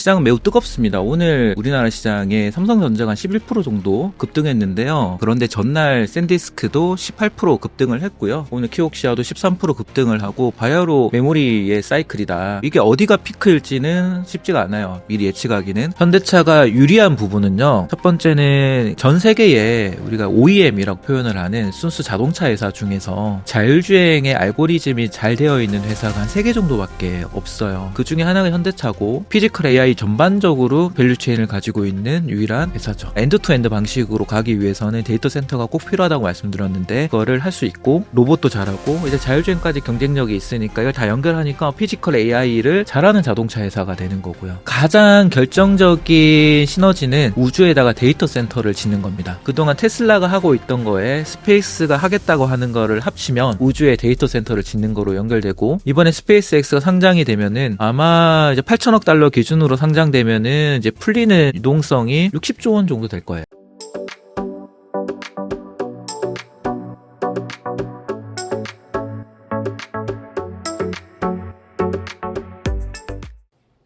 시장은 매우 뜨겁습니다. 오늘 우리나라 시장에 삼성전자가 한 11% 정도 급등했는데요. 그런데 전날 샌디스크도 18% 급등을 했고요. 오늘 키옥시아도 13% 급등을 하고 바야흐로 메모리의 사이클이다. 이게 어디가 피크일지는 쉽지가 않아요. 미리 예측하기는. 현대차가 유리한 부분은요. 첫 번째는 전 세계에 우리가 OEM이라고 표현을 하는 순수 자동차 회사 중에서 자율주행의 알고리즘이 잘 되어 있는 회사가 한 3개 정도밖에 없어요. 그 중에 하나가 현대차고 피지컬 AI 전반적으로 밸류체인을 가지고 있는 유일한 회사죠. 엔드투엔드 방식으로 가기 위해서는 데이터 센터가 꼭 필요하다고 말씀드렸는데 그거를 할 수 있고 로봇도 잘하고 이제 자율주행까지 경쟁력이 있으니까 이걸 다 연결하니까 피지컬 AI를 잘하는 자동차 회사가 되는 거고요. 가장 결정적인 시너지는 우주에다가 데이터 센터를 짓는 겁니다. 그동안 테슬라가 하고 있던 거에 스페이스가 하겠다고 하는 거를 합치면 우주에 데이터 센터를 짓는 거로 연결되고 이번에 스페이스X가 상장이 되면은 아마 이제 8천억 달러 기준으로 상장되면은 이제 풀리는 유동성이 60조 원 정도 될 거예요.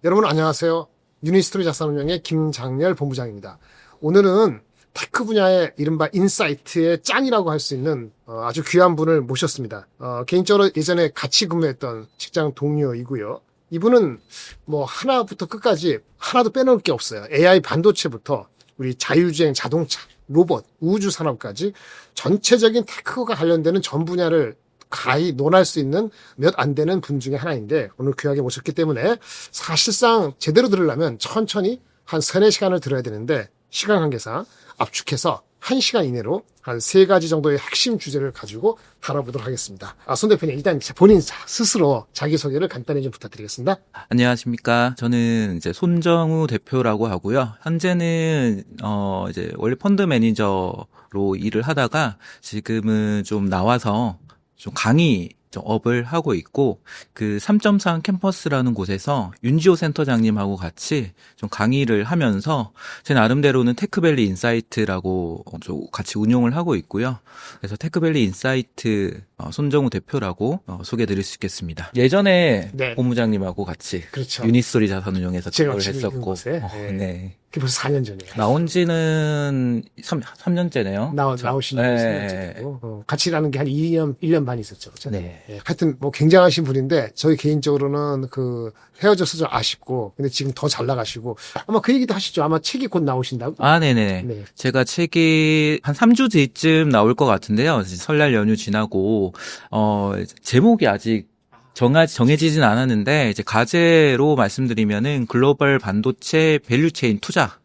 여러분 안녕하세요. 유니스토리 자산운용의 김장렬 본부장입니다. 오늘은 테크 분야의 이른바 인사이트의 짱이라고 할 수 있는 아주 귀한 분을 모셨습니다. 개인적으로 예전에 같이 근무했던 직장 동료이고요. 이분은 뭐 하나부터 끝까지 하나도 빼놓을 게 없어요. AI 반도체부터 우리 자율주행 자동차, 로봇, 우주 산업까지 전체적인 테크가 관련되는 전 분야를 가히 논할 수 있는 몇 안 되는 분 중에 하나인데 오늘 귀하게 모셨기 때문에 사실상 제대로 들으려면 천천히 한 3-4시간을 들어야 되는데 시간 관계상 압축해서 1시간 이내로 한 3가지 정도의 핵심 주제를 가지고 다뤄보도록 하겠습니다. 손 대표님 일단 본인 스스로 자기소개를 간단히 좀 부탁드리겠습니다. 안녕하십니까. 저는 이제 손정우 대표라고 하고요. 현재는 이제 원래 펀드 매니저로 일을 하다가 지금은 좀 나와서 좀 강의 업을 하고 있고 그 3.3 캠퍼스라는 곳에서 윤지호 센터장님하고 같이 좀 강의를 하면서 제 나름대로는 테크밸리 인사이트라고 좀 같이 운용을 하고 있고요. 그래서 테크밸리 인사이트 손정우 대표라고 소개해드릴 수 있겠습니다. 예전에 네. 본부장님하고 같이 그렇죠. 유니스토리 자산운용에서 제가 그걸 지금 했었고 네. 네. 그게 벌써 4년 전이에요. 나온 지는 3년째네요. 나오신 지 네. 3년째고 같이 일하는 게 한 1년 반 있었죠. 그렇죠? 네. 하여튼 뭐 굉장하신 분인데 저희 개인적으로는 그 헤어져서 좀 아쉽고 근데 지금 더 잘 나가시고 아마 그 얘기도 하시죠. 아마 책이 곧 나오신다고? 네네. 네. 제가 책이 한 3주 뒤쯤 나올 것 같은데요. 설날 연휴 지나고, 제목이 아직 정해지진 않았는데, 이제 과제로 말씀드리면은 글로벌 반도체 밸류체인 투자.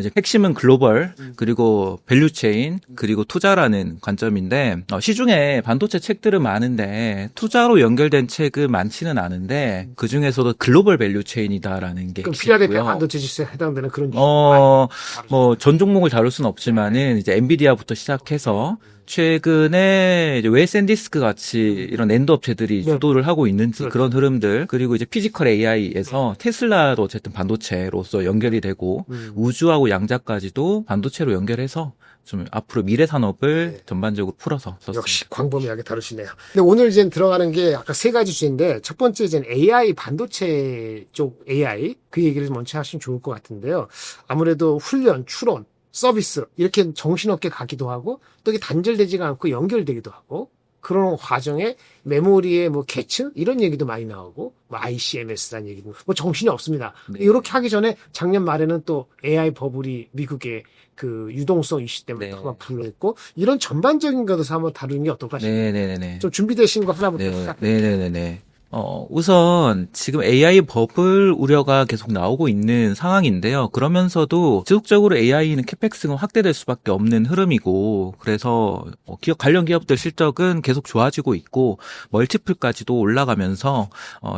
이제 핵심은 글로벌, 그리고 밸류체인, 그리고 투자라는 관점인데, 시중에 반도체 책들은 많은데, 투자로 연결된 책은 많지는 않은데, 그 중에서도 글로벌 밸류체인이다라는 게. 그럼 필라델피아 있고요. 반도체 지수에 해당되는 그런 뭐 전 종목을 다룰 수는 없지만은 이제 엔비디아부터 시작해서 최근에 이제 왜 샌디스크 같이 이런 낸드 업체들이 네. 주도를 하고 있는지 그렇죠. 그런 흐름들 그리고 이제 피지컬 AI에서 테슬라도 어쨌든 반도체로서 연결이 되고 우주하고 양자까지도 반도체로 연결해서 좀 앞으로 미래 산업을 네. 전반적으로 풀어서 썼습니다. 역시 광범위하게 다루시네요. 근데 오늘 이제 들어가는 게 아까 3가지 주제인데 첫 번째 이제 AI 반도체 쪽 AI 그 얘기를 먼저 하시면 좋을 것 같은데요. 아무래도 훈련, 추론, 서비스 이렇게 정신없게 가기도 하고 또 이게 단절되지가 않고 연결되기도 하고 그런 과정에 메모리의 뭐 계층 이런 얘기도 많이 나오고 뭐 ICMS라는 얘기도 뭐 정신이 없습니다. 네. 이렇게 하기 전에 작년 말에는 또 AI 버블이 미국의 그 유동성 이슈 때문에 네. 막 불러있고 이런 전반적인 것에서 한번 다루는 게 어떨까 싶어요. 네네네네. 좀 준비되신 거 하나부터 네, 시작할게요. 네네네네. 우선 지금 AI 버블 우려가 계속 나오고 있는 상황인데요. 그러면서도 지속적으로 AI는 캐펙스가 확대될 수밖에 없는 흐름이고, 그래서 관련 기업들 실적은 계속 좋아지고 있고, 멀티플까지도 올라가면서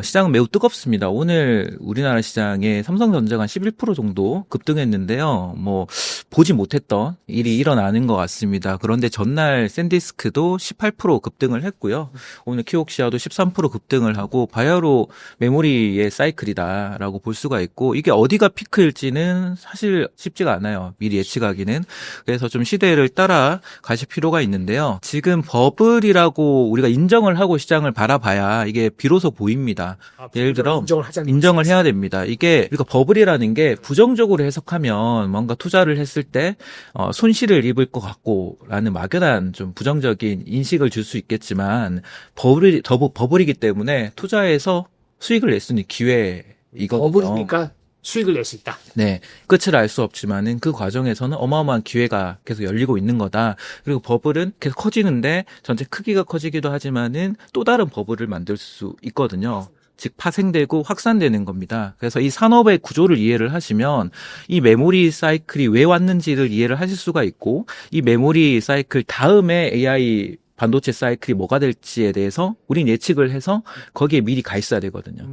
시장은 매우 뜨겁습니다. 오늘 우리나라 시장에 삼성전자가 한 11% 정도 급등했는데요. 뭐 보지 못했던 일이 일어나는 것 같습니다. 그런데 전날 샌디스크도 18% 급등을 했고요. 오늘 키옥시아도 13% 급등을 하고 바야흐로 메모리의 사이클이다라고 볼 수가 있고 이게 어디가 피크일지는 사실 쉽지가 않아요. 미리 예측하기는. 그래서 좀 시대를 따라 가실 필요가 있는데요. 지금 버블이라고 우리가 인정을 하고 시장을 바라봐야 이게 비로소 보입니다. 예를 들어 인정을 해야 됩니다. 이게 우리가 버블이라는 게 부정적으로 해석하면 뭔가 투자를 했을 때 손실을 입을 것 같고라는 막연한 좀 부정적인 인식을 줄 수 있겠지만 버블이기 때문에 투자해서 수익을 낼 수 있는 기회이거든요. 버블이니까 수익을 낼 수 있다. 네, 끝을 알 수 없지만은 그 과정에서는 어마어마한 기회가 계속 열리고 있는 거다. 그리고 버블은 계속 커지는데 전체 크기가 커지기도 하지만은 또 다른 버블을 만들 수 있거든요. 즉 파생되고 확산되는 겁니다. 그래서 이 산업의 구조를 이해를 하시면 이 메모리 사이클이 왜 왔는지를 이해를 하실 수가 있고 이 메모리 사이클 다음에 AI 반도체 사이클이 뭐가 될지에 대해서 우린 예측을 해서 거기에 미리 가 있어야 되거든요.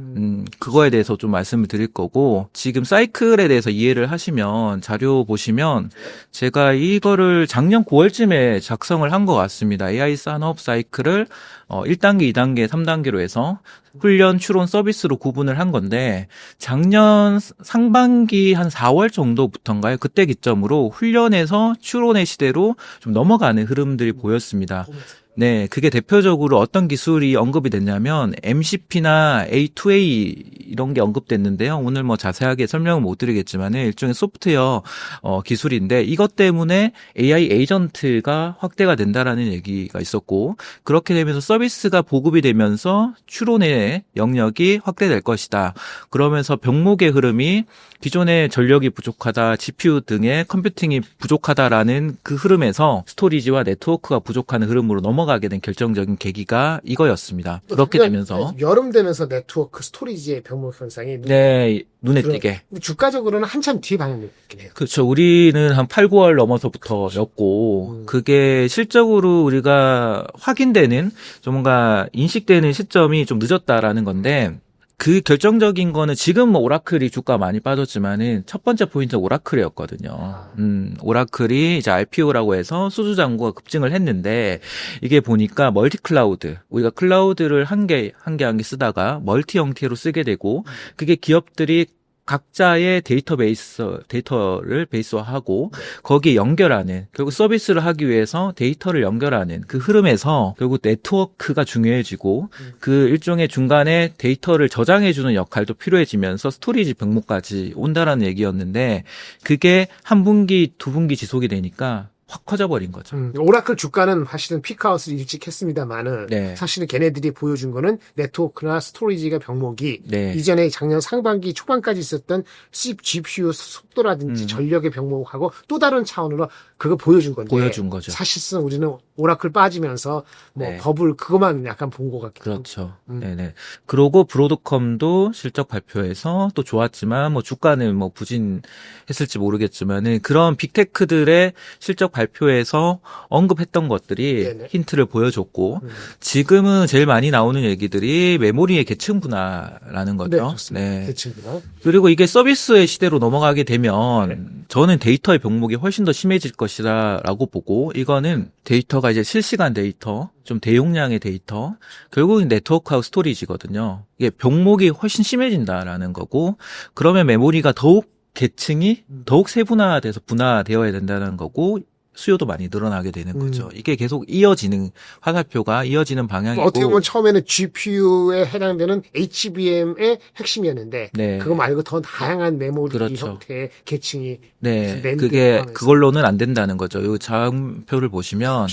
그거에 대해서 좀 말씀을 드릴 거고 지금 사이클에 대해서 이해를 하시면 자료 보시면 제가 이거를 작년 9월쯤에 작성을 한 것 같습니다. AI 산업 사이클을 1단계, 2단계, 3단계로 해서 훈련, 추론, 서비스로 구분을 한 건데 작년 상반기 한 4월 정도부터인가요? 그때 기점으로 훈련에서 추론의 시대로 좀 넘어가는 흐름들이 보였습니다. 네, 그게 대표적으로 어떤 기술이 언급이 됐냐면 MCP나 A2A 이런 게 언급됐는데요. 오늘 뭐 자세하게 설명은 못 드리겠지만 일종의 소프트웨어 기술인데 이것 때문에 AI 에이전트가 확대가 된다라는 얘기가 있었고 그렇게 되면서 서비스가 보급이 되면서 추론의 영역이 확대될 것이다. 그러면서 병목의 흐름이 기존의 전력이 부족하다, GPU 등의 컴퓨팅이 부족하다라는 그 흐름에서 스토리지와 네트워크가 부족한 흐름으로 넘어가게 된 결정적인 계기가 이거였습니다. 그렇게 되면서 여름 되면서 네트워크 스토리지의 병목 현상이 눈에 띄게. 주가적으로는 한참 뒤에 반영됐긴 해요. 그렇죠. 우리는 한 8, 9월 넘어서부터였고 그게 실적으로 우리가 확인되는 좀 뭔가 인식되는 시점이 좀 늦었다라는 건데 그 결정적인 거는 지금 뭐 오라클이 주가 많이 빠졌지만은 첫 번째 포인트는 오라클이었거든요. 오라클이 이제 RPO라고 해서 수주 잔고가 급증을 했는데 이게 보니까 멀티 클라우드 우리가 클라우드를 한 개 쓰다가 멀티 형태로 쓰게 되고 그게 기업들이 각자의 데이터를 베이스화하고 거기에 연결하는 결국 서비스를 하기 위해서 데이터를 연결하는 그 흐름에서 결국 네트워크가 중요해지고 그 일종의 중간에 데이터를 저장해주는 역할도 필요해지면서 스토리지 병목까지 온다라는 얘기였는데 그게 한 분기, 두 분기 지속이 되니까 확 커져버린 거죠. 오라클 주가는 사실은 피크아웃을 일찍 했습니다만은 네. 사실은 걔네들이 보여준 거는 네트워크나 스토리지가 병목이 네. 이전에 작년 상반기 초반까지 있었던 GPU 속도라든지 전력의 병목하고 또 다른 차원으로 그거 보여준 건데 보여준 거죠. 사실상 우리는 오라클 빠지면서 뭐 네. 버블 그것만 약간 본 것 같기도 그렇죠. 네네. 그러고 브로드컴도 실적 발표해서 또 좋았지만 뭐 주가는 뭐 부진했을지 모르겠지만은 그런 빅테크들의 실적 발표에서 언급했던 것들이 네네. 힌트를 보여줬고 지금은 제일 많이 나오는 얘기들이 메모리의 계층 분화라는 네, 거죠. 좋습니다. 대칭구나. 그리고 이게 서비스의 시대로 넘어가게 되면 저는 데이터의 병목이 훨씬 더 심해질 것이다라고 보고 이거는 데이터가 이제 실시간 데이터, 좀 대용량의 데이터, 결국은 네트워크하고 스토리지거든요. 이게 병목이 훨씬 심해진다라는 거고 그러면 메모리가 더욱 계층이 더욱 세분화돼서 분화되어야 된다는 거고 수요도 많이 늘어나게 되는 거죠. 이게 계속 이어지는 화살표가 이어지는 방향이고 어떻게 보면 처음에는 GPU에 해당되는 HBM의 핵심이었는데 네. 그거 말고 더 다양한 메모리 그렇죠. 형태의 계층이 네, 랜드 그게 포함해서. 그걸로는 안 된다는 거죠. 이 장표를 보시면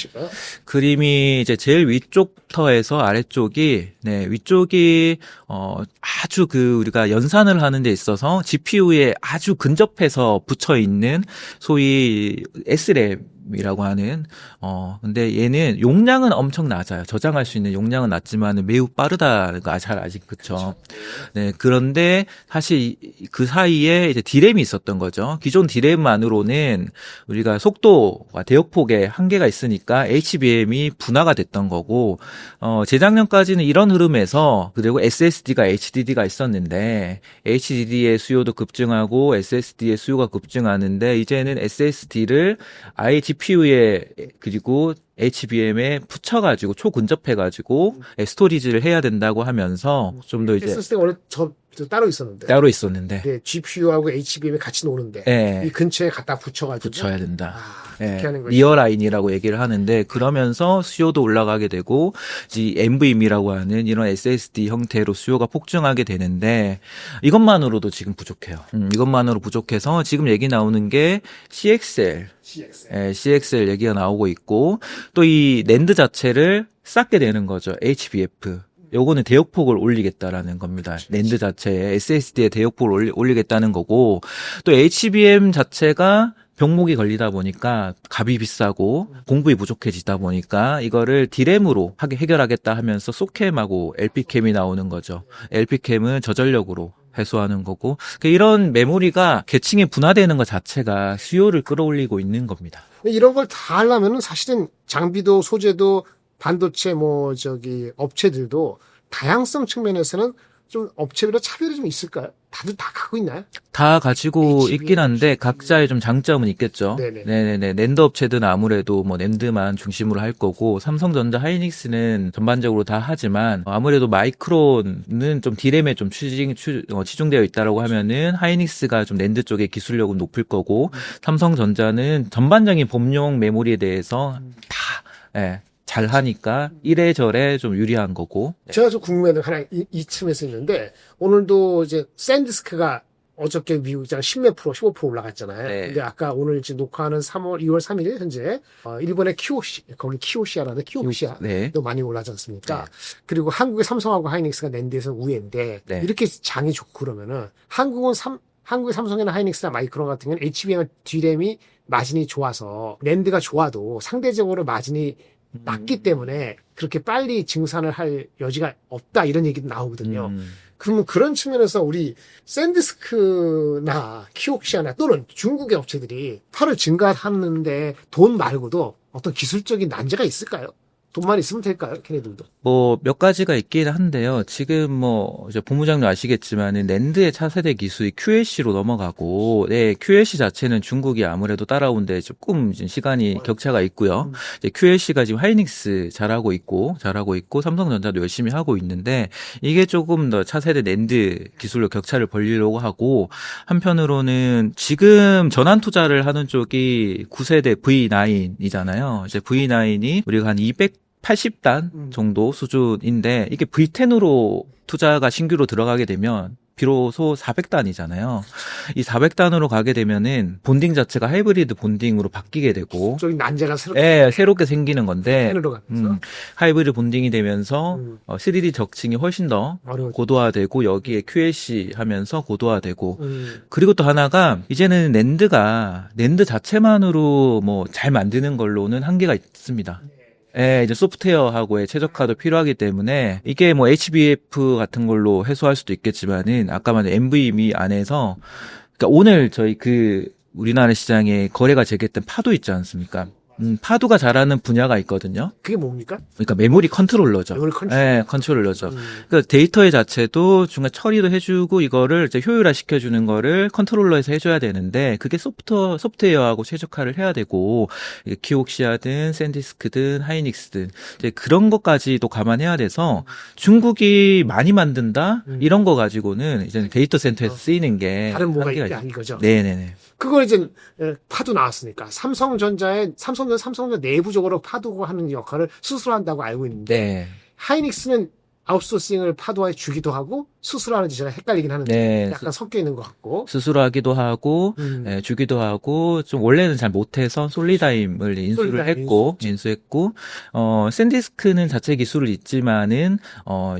그림이 이제 제일 위쪽부터 해서 아래쪽이 위쪽이 아주 그 우리가 연산을 하는 데 있어서 GPU에 아주 근접해서 붙여 있는 소위 SRAM이라고 하는 근데 얘는 용량은 엄청 낮아요. 저장할 수 있는 용량은 낮지만 매우 빠르다는 거 잘 아직 그쵸. 네, 그런데 사실 그 사이에 이제 D램이 있었던 거죠. 기존 D램만으로는 우리가 속도와 대역폭에 한계가 있으니까 HBM이 분화가 됐던 거고 재작년까지는 이런 흐름에서 그리고 SSD가 HDD가 있었는데 HDD의 수요도 급증하고 SSD의 수요가 급증하는데 이제는 SSD를 아예 GPU에 그리고 HBM에 붙여가지고 초근접해가지고 스토리지를 해야 된다고 하면서 좀 더 이제 SSD가 원래 저 따로 있었는데. 따로 있었는데 네, GPU하고 HBM이 같이 노는데 예, 이 근처에 갖다 붙여가지고 붙여야 된다. 그렇게 예, 하는 거죠. 리어라인이라고 얘기를 하는데 그러면서 수요도 올라가게 되고 이 NVMe라고 하는 이런 SSD 형태로 수요가 폭증하게 되는데 이것만으로도 지금 부족해요. 이것만으로 부족해서 지금 얘기 나오는 게 CXL, CXL 얘기가 나오고 있고 또 이 낸드 자체를 쌓게 되는 거죠. HBF. 요거는 대역폭을 올리겠다라는 겁니다. 낸드 자체에 SSD의 대역폭을 올리겠다는 거고 또 HBM 자체가 병목이 걸리다 보니까 값이 비싸고 공급이 부족해지다 보니까 이거를 D램으로 해결하겠다 하면서 소캠하고 LP캠이 나오는 거죠. LP캠은 저전력으로 해소하는 거고 이런 메모리가 계층이 분화되는 것 자체가 수요를 끌어올리고 있는 겁니다. 이런 걸 다 하려면은 사실은 장비도 소재도 반도체 업체들도 다양성 측면에서는 좀 업체별로 차별이 좀 있을까요? 다들 다 갖고 있나요? 다 가지고 HBM, 있긴 한데 각자의 좀 장점은 있겠죠. 네네. 네네네. 낸드 업체들은 아무래도 뭐 낸드만 중심으로 할 거고 삼성전자, 하이닉스는 전반적으로 다 하지만 아무래도 마이크론은 좀 D램에 좀 치중되어 있다라고 하면은 하이닉스가 좀 낸드 쪽에 기술력은 높을 거고 삼성전자는 전반적인 범용 메모리에 대해서 다 잘 하니까 이래저래 좀 유리한 거고. 제가 좀 궁금한 게 하나 이쯤에서 있는데 오늘도 이제 샌디스크가 어저께 미국장 10몇 프로, 15% 올라갔잖아요. 네. 근데 아까 오늘 지금 녹화하는 2월 3일 현재 일본의 거기 키오시아라는 키오시아도 네. 많이 올라지 않습니까? 네. 그리고 한국의 삼성하고 하이닉스가 낸드에서 우위인데 네. 이렇게 장이 좋고 그러면은 한국의 삼성이나 하이닉스나 마이크론 같은 경우는 HBM D램이 마진이 좋아서 낸드가 좋아도 상대적으로 마진이 낮기 때문에 그렇게 빨리 증산을 할 여지가 없다 이런 얘기도 나오거든요. 그러면 그런 측면에서 우리 샌디스크나 키옥시아나 또는 중국의 업체들이 팔을 증가하는데 돈 말고도 어떤 기술적인 난제가 있을까요? 돈만 있으면 될까요? 걔네들도. 뭐 몇 가지가 있긴 한데요. 지금 뭐 이제 본부장님 아시겠지만은 낸드의 차세대 기술이 QLC로 넘어가고, QLC 자체는 중국이 아무래도 따라오는데 조금 이제 시간이 격차가 있고요. 이제 QLC가 지금 하이닉스 잘하고 있고 삼성전자도 열심히 하고 있는데 이게 조금 더 차세대 낸드 기술로 격차를 벌리려고 하고 한편으로는 지금 전환 투자를 하는 쪽이 9세대 V9이잖아요. 이제 V9이 우리가 한 280단 정도 수준인데 이게 V10으로 투자가 신규로 들어가게 되면 비로소 400단이잖아요. 이 400단으로 가게 되면은 본딩 자체가 하이브리드 본딩으로 바뀌게 되고 저기 난제가 새롭게 생기는 건데 가면서 하이브리드 본딩이 되면서 3D 적층이 훨씬 더 고도화되고 여기에 QLC 하면서 고도화되고 그리고 또 하나가 이제는 낸드 자체만으로 뭐 잘 만드는 걸로는 한계가 있습니다. 이제 소프트웨어하고의 최적화도 필요하기 때문에 이게 뭐 HBF 같은 걸로 해소할 수도 있겠지만은 아까 말한 NVMe 안에서 그러니까 오늘 저희 우리나라 시장에 거래가 재개했던 파도 있지 않습니까? 파도가 잘하는 분야가 있거든요. 그게 뭡니까? 그러니까 메모리 컨트롤러죠. 컨트롤러죠. 그러니까 데이터의 자체도 중간 처리도 해주고 이거를 이제 효율화 시켜주는 거를 컨트롤러에서 해줘야 되는데 그게 소프트웨어하고 최적화를 해야 되고 키옥시아든 샌디스크든 하이닉스든 이제 그런 것까지도 감안해야 돼서 중국이 많이 만든다 이런 거 가지고는 이제 데이터 센터에서 쓰이는 게 다른 뭐가 있다 이거죠. 네네네. 그걸 이제 파도 나왔으니까 삼성전자 내부적으로 파도가 하는 역할을 스스로 한다고 알고 있는데 하이닉스는 아웃소싱을 파도에 주기도 하고 스스로 하는지 제가 헷갈리긴 하는데 약간 섞여 있는 것 같고 스스로 하기도 하고 주기도 하고 좀 원래는 잘 못해서 솔리다임을 인수했고 샌디스크는 자체 기술을 있지만은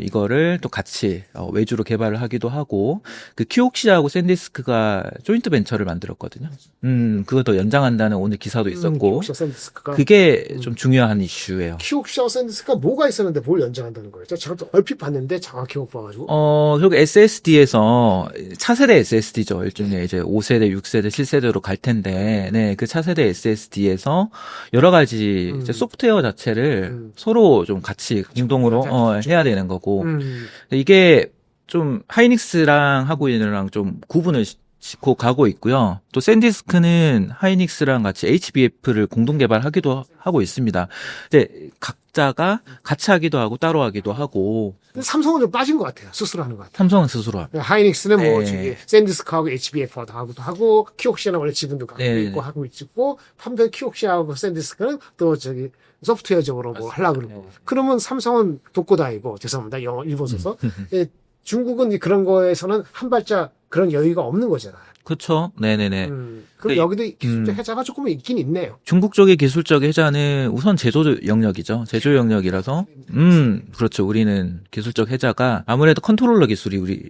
이거를 또 같이 외주로 개발을 하기도 하고 그 키옥시아하고 샌디스크가 조인트 벤처를 만들었거든요. 그것도 연장한다는 오늘 기사도 있었고 그게 좀 중요한 이슈예요. 키옥시아와 샌디스크가 뭐가 있었는데 뭘 연장한다는 거예요? 제가 또 얼핏 봤는데 정확히 못 봐가지고. 결국 SSD에서 차세대 SSD죠. 일종의 이제 5세대, 6세대, 7세대로 갈 텐데, 그 차세대 SSD에서 여러 가지 이제 소프트웨어 자체를 서로 좀 같이 공동으로 해야 되는 거고, 이게 좀 하이닉스랑 하고 있는 좀 구분을 곧 가고 있고요. 또 샌디스크는 하이닉스랑 같이 HBF를 공동 개발하기도 하고 있습니다. 근데 각자가 같이 하기도 하고 따로 하기도 하고 근데 삼성은 좀 빠진 것 같아요. 스스로 하는 것 같아요. 삼성은 스스로 합니다. 하이닉스는 뭐 네. 저기 샌디스크하고 HBF도 하고 키옥시아는 원래 지분도 갖고 네. 있고 하고 있고 한편 키옥시아하고 샌디스크는 또 저기 소프트웨어적으로 뭐 하려고 그러고. 그러면 삼성은 독고다이고 죄송합니다. 영어 일본 써서 예, 중국은 그런 거에서는 한 발짝 그런 여유가 없는 거잖아요. 그렇죠. 네네네. 그럼 근데 여기도 기술적 해자가 조금 있긴 있네요. 중국 쪽의 기술적 해자는 우선 제조 영역이죠. 제조 영역이라서, 그렇죠. 우리는 기술적 해자가 아무래도 컨트롤러 기술이 우리,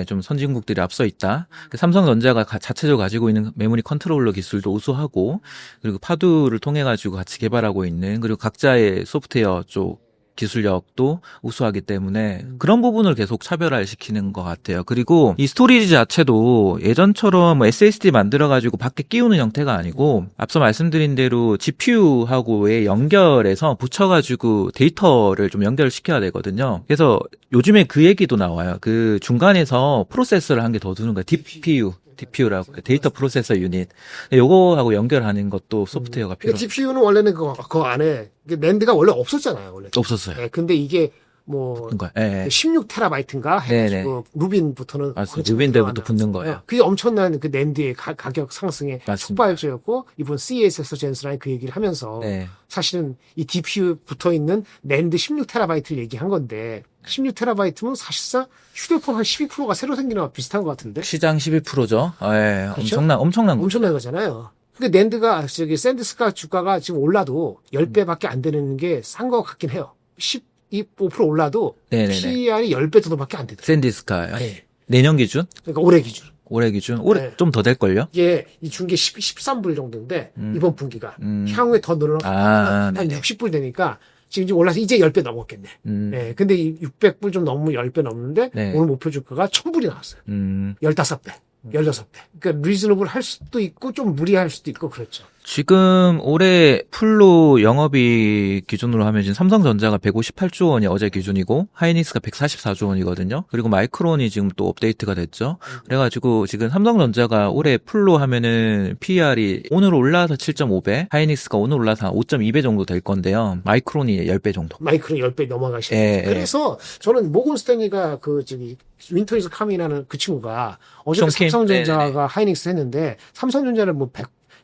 좀 선진국들이 앞서 있다. 삼성전자가 자체적으로 가지고 있는 메모리 컨트롤러 기술도 우수하고, 그리고 파두를 통해 가지고 같이 개발하고 있는, 그리고 각자의 소프트웨어 쪽 기술력도 우수하기 때문에 그런 부분을 계속 차별화를 시키는 것 같아요. 그리고 이 스토리지 자체도 예전처럼 뭐 SSD 만들어가지고 밖에 끼우는 형태가 아니고 앞서 말씀드린 대로 GPU하고의 연결해서 붙여가지고 데이터를 좀 연결시켜야 되거든요. 그래서 요즘에 그 얘기도 나와요. 그 중간에서 프로세서를 한 개 더 두는 거예요. DPU라고 데이터 프로세서 유닛. 요거하고 연결하는 것도 소프트웨어가 필요해요. GPU는 원래는 그 안에 낸드가 원래 없었잖아요. 원래. 없었어요. 예, 근데 이게 뭐 예. 16테라바이트인가 해가지고 루빈부터는 맞습니다. 루빈대부터 붙는 거예요. 그게 엄청난 그 낸드의 가격 상승에 맞습니다. 촉발제였고 이번 CES에서 젠슨이 그 얘기를 하면서 네. 사실은 이 DPU 붙어 있는 낸드 16테라바이트를 얘기한 건데 16테라바이트면 사실상 휴대폰 한 12%가 새로 생기는 거와 비슷한 것 같은데 시장 12%죠. 예, 그렇죠? 엄청난 거. 엄청난 거잖아요. 근데 낸드가 저기 샌디스크가 주가가 지금 올라도 10배밖에 안 되는 게 싼 것 같긴 해요. 15% 올라도 네네네. PER이 10배 정도밖에 안 되더라고요. 샌디스카요. 네. 내년 기준? 그러니까 올해 기준. 올해 기준? 올해 네. 좀 더 될걸요? 이게 이 중계 13불 정도인데 이번 분기가 음. 향후에 더 늘어나고 한 네네. 60불 되니까 지금 올라서 이제 10배 넘었겠네. 네. 근데 이 600불 좀 넘으면 10배 넘는데 네. 오늘 목표 주가가 1000불이 나왔어요. 15배. 16배. 그러니까 리즈너블 할 수도 있고 좀 무리할 수도 있고 그렇죠. 지금 올해 풀로 영업이익 기준으로 하면 지금 삼성전자가 158조 원이 어제 기준이고 하이닉스가 144조 원이거든요. 그리고 마이크론이 지금 또 업데이트가 됐죠. 그래가지고 지금 삼성전자가 올해 풀로 하면은 PER이 오늘 올라서 7.5배, 하이닉스가 오늘 올라서 한 5.2배 정도 될 건데요. 마이크론이 10배 정도. 마이크론 10배 넘어가시죠. 예, 그래서 저는 모건 스탠리가 그 저기 윈터에서 카미라는 그 친구가 어제 숑킴? 삼성전자가 하이닉스 했는데 삼성전자를 뭐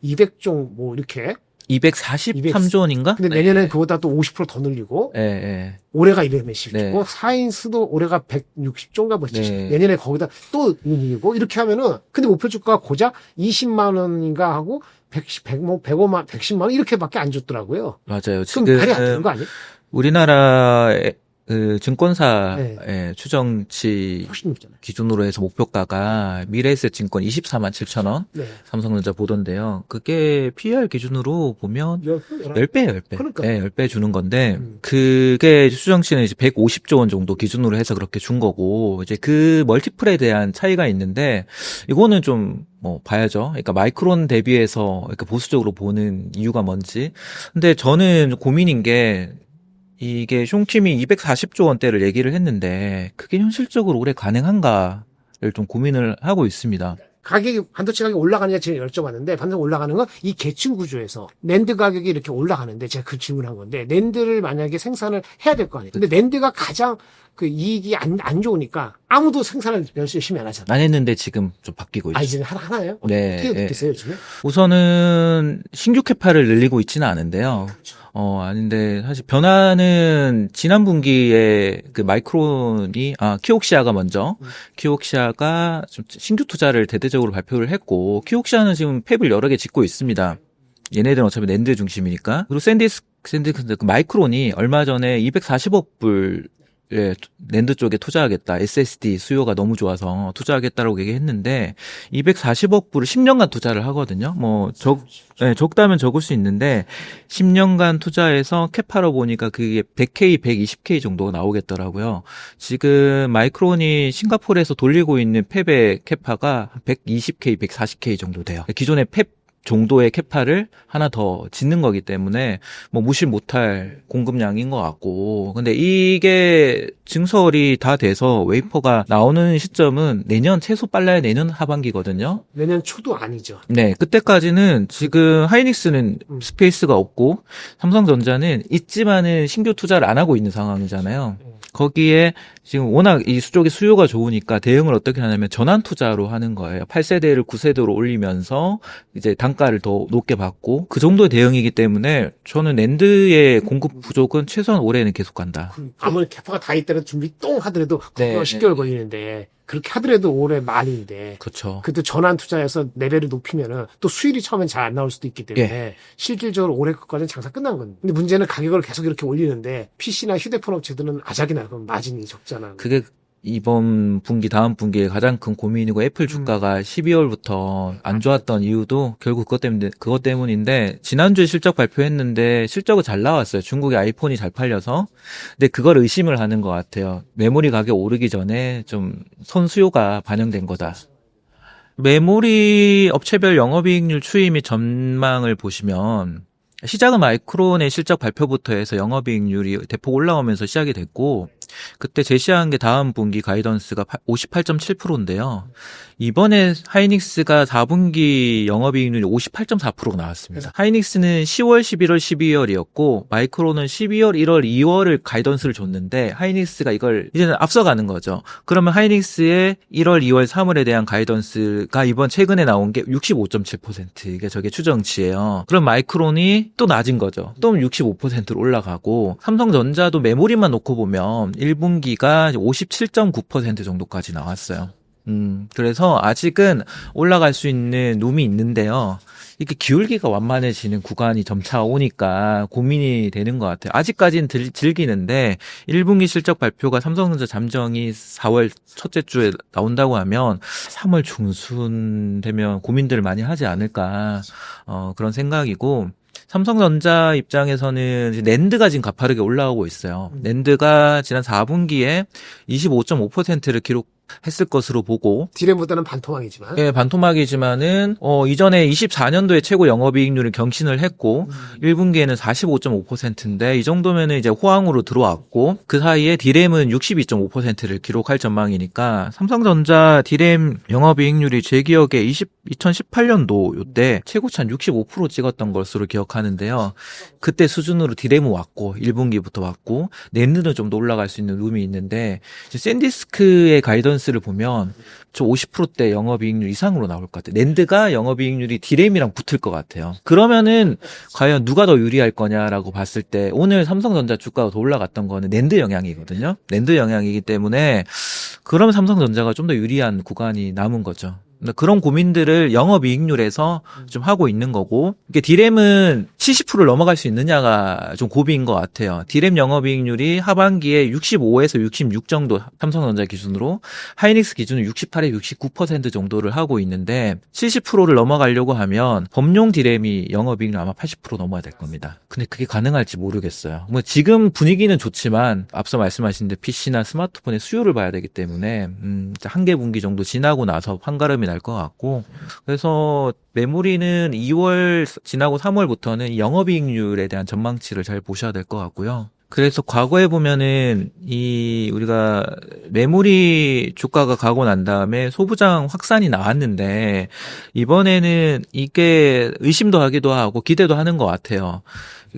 200종 뭐 이렇게 243조 원인가? 근데 내년에 그보다 또 50% 더 늘리고 예. 올해가 200 몇십이고 네. 사인스도 올해가 160조인가 뭐 네. 내년에 거기다 또 늘리고 이렇게 하면은 근데 목표 주가가 고작 20만 원인가 하고 100만 110만 원 이렇게밖에 안 줬더라고요. 맞아요. 그럼 지금 말이 안 되는 거 아니에요? 우리나라의 그 증권사의 네. 추정치 훨씬 높잖아요. 기준으로 해서 목표가가 미래에셋 증권 24만 7천 원, 네. 삼성전자 보던데요. 그게 PER 기준으로 보면 10배예요, 10배. 그러니까. 네, 10배 주는 건데, 그게 추정치는 이제 150조 원 정도 기준으로 해서 그렇게 준 거고, 이제 그 멀티플에 대한 차이가 있는데, 이거는 좀, 봐야죠. 그러니까 마이크론 대비해서 이렇게 보수적으로 보는 이유가 뭔지. 근데 저는 고민인 게, 이게 숑킴이 240조 원대를 얘기를 했는데 그게 현실적으로 올해 가능한가를 좀 고민을 하고 있습니다. 반도체 가격이 올라가느냐 제가 여쭤봤는데 반도체 올라가는 건 이 계층 구조에서 낸드 가격이 이렇게 올라가는데 제가 그 질문한 건데 낸드를 만약에 생산을 해야 될 거 아니에요. 근데 낸드가 가장 그 이익이 안 좋으니까 아무도 생산을 열심히 안 하잖아요. 안 했는데 지금 좀 바뀌고 있죠. 이제는 하나요? 네. 어떻게 느끼세요 요즘에? 우선은 신규 캐파를 늘리고 있지는 않은데요. 아닌데 사실 변화는 지난 분기에 그 마이크론이 키옥시아가 먼저 키옥시아가 좀 신규 투자를 대대적으로 발표를 했고 키옥시아는 지금 팹을 여러 개 짓고 있습니다. 얘네들은 어차피 낸드 중심이니까. 그리고 샌디스크 마이크론이 얼마 전에 240억 불 낸드 쪽에 투자하겠다. SSD 수요가 너무 좋아서 투자하겠다라고 얘기했는데 240억 불을 10년간 투자를 하거든요. 적다면 적을 수 있는데 10년간 투자해서 캐파로 보니까 그게 100K, 120K 정도가 나오겠더라고요. 지금 마이크론이 싱가포르에서 돌리고 있는 팹의 캐파가 120K, 140K 정도 돼요. 기존의 팹 정도의 캐파를 하나 더 짓는 거기 때문에 뭐 무시 못할 공급량인 것 같고, 근데 이게 증설이 다 돼서 웨이퍼가 나오는 시점은 내년, 최소 빨라야 내년 하반기거든요. 내년 초도 아니죠. 네, 그때까지는 지금 하이닉스는 스페이스가 없고 삼성전자는 있지만은 신규 투자를 안 하고 있는 상황이잖아요. 거기에 지금 워낙 이 수족의 수요가 좋으니까 대응을 어떻게 하냐면 전환 투자로 하는 거예요. 8세대를 9세대로 올리면서 이제 단가를 더 높게 받고 그 정도의 대응이기 때문에 저는 낸드의 공급 부족은 최소한 올해는 계속 간다. 아무리 캐파가 다 있다는 준비 똥 하더라도 9개월, 네, 10개월 걸리는데 그렇게 하더라도 올해 말인데 그렇죠. 그것도 전환 투자해서 레벨을 높이면은 또 수율이 처음엔 잘 안 나올 수도 있기 때문에 실질적으로 올해 것까지는 장사 끝난 건데, 근데 문제는 가격을 계속 이렇게 올리는데 PC나 휴대폰 업체들은 아작이나 그럼 마진이 적잖아. 그게 이번 분기, 다음 분기에 가장 큰 고민이고, 애플 주가가 12월부터 안 좋았던 이유도 결국 그것 때문인데, 지난주에 실적 발표했는데, 실적은 잘 나왔어요. 중국의 아이폰이 잘 팔려서. 근데 그걸 의심을 하는 것 같아요. 메모리 가격 오르기 전에 좀 선수요가 반영된 거다. 메모리 업체별 영업이익률 추이 및 전망을 보시면, 시작은 마이크론의 실적 발표부터 해서 영업이익률이 대폭 올라오면서 시작이 됐고, 그때 제시한 게 다음 분기 가이던스가 58.7%인데요. 이번에 하이닉스가 4분기 영업이익률이 58.4%가 나왔습니다. 하이닉스는 10월, 11월, 12월이었고 마이크론은 12월, 1월, 2월을 가이던스를 줬는데 하이닉스가 이걸 이제는 앞서가는 거죠. 그러면 하이닉스의 1월, 2월, 3월에 대한 가이던스가 이번 최근에 나온 게 65.7%, 이게 저게 추정치예요. 그럼 마이크론이 또 낮은 거죠. 또 65%로 올라가고, 삼성전자도 메모리만 놓고 보면 1분기가 57.9% 정도까지 나왔어요. 그래서 아직은 올라갈 수 있는 룸이 있는데요. 이렇게 기울기가 완만해지는 구간이 점차 오니까 고민이 되는 것 같아요. 아직까지는 즐기는데 1분기 실적 발표가 삼성전자 잠정이 4월 첫째 주에 나온다고 하면 3월 중순 되면 고민들을 많이 하지 않을까, 그런 생각이고, 삼성전자 입장에서는 이제 낸드가 지금 가파르게 올라오고 있어요. 낸드가 지난 4분기에 25.5%를 기록했을 것으로 보고, 디램보다는 반토막이지만. 예, 반토막이지만은 이전에 24년도에 최고 영업이익률을 경신을 했고 1분기에는 45.5%인데 이 정도면은 이제 호황으로 들어왔고, 그 사이에 디램은 62.5%를 기록할 전망이니까 삼성전자 디램 영업이익률이 제 기억에 2018년도 요때 최고치 한 65% 찍었던 것으로 기억하는데요. 그때 수준으로 디램은 왔고 1분기부터 왔고 낸드는 좀 더 올라갈 수 있는 룸이 있는데, 샌디스크의 가이던스를 보면 저 50%대 영업이익률 이상으로 나올 것 같아요. 낸드가 영업이익률이 디램이랑 붙을 것 같아요. 그러면은 과연 누가 더 유리할 거냐라고 봤을 때 오늘 삼성전자 주가가 더 올라갔던 거는 낸드 영향이거든요. nen드 영향이기 때문에 그러면 삼성전자가 좀 더 유리한 구간이 남은 거죠. 그런 고민들을 영업이익률에서 좀 하고 있는 거고, 이게 디램은 70%를 넘어갈 수 있느냐가 좀 고비인 것 같아요. 디램 영업이익률이 하반기에 65에서 66 정도, 삼성전자 기준으로, 하이닉스 기준은 68에 69% 정도를 하고 있는데 70%를 넘어가려고 하면 범용 디램이 영업이익률 아마 80% 넘어야 될 겁니다. 근데 그게 가능할지 모르겠어요. 뭐 지금 분위기는 좋지만 앞서 말씀하신 대로 PC나 스마트폰의 수요를 봐야 되기 때문에 한개 분기 정도 지나고 나서 판가름이 날 것 같고, 그래서 메모리는 2월 지나고 3월부터는 영업이익률에 대한 전망치를 잘 보셔야 될 것 같고요. 그래서 과거에 보면은 우리가 메모리 주가가 가고 난 다음에 소부장 확산이 나왔는데 이번에는 이게 의심도 하기도 하고 기대도 하는 것 같아요.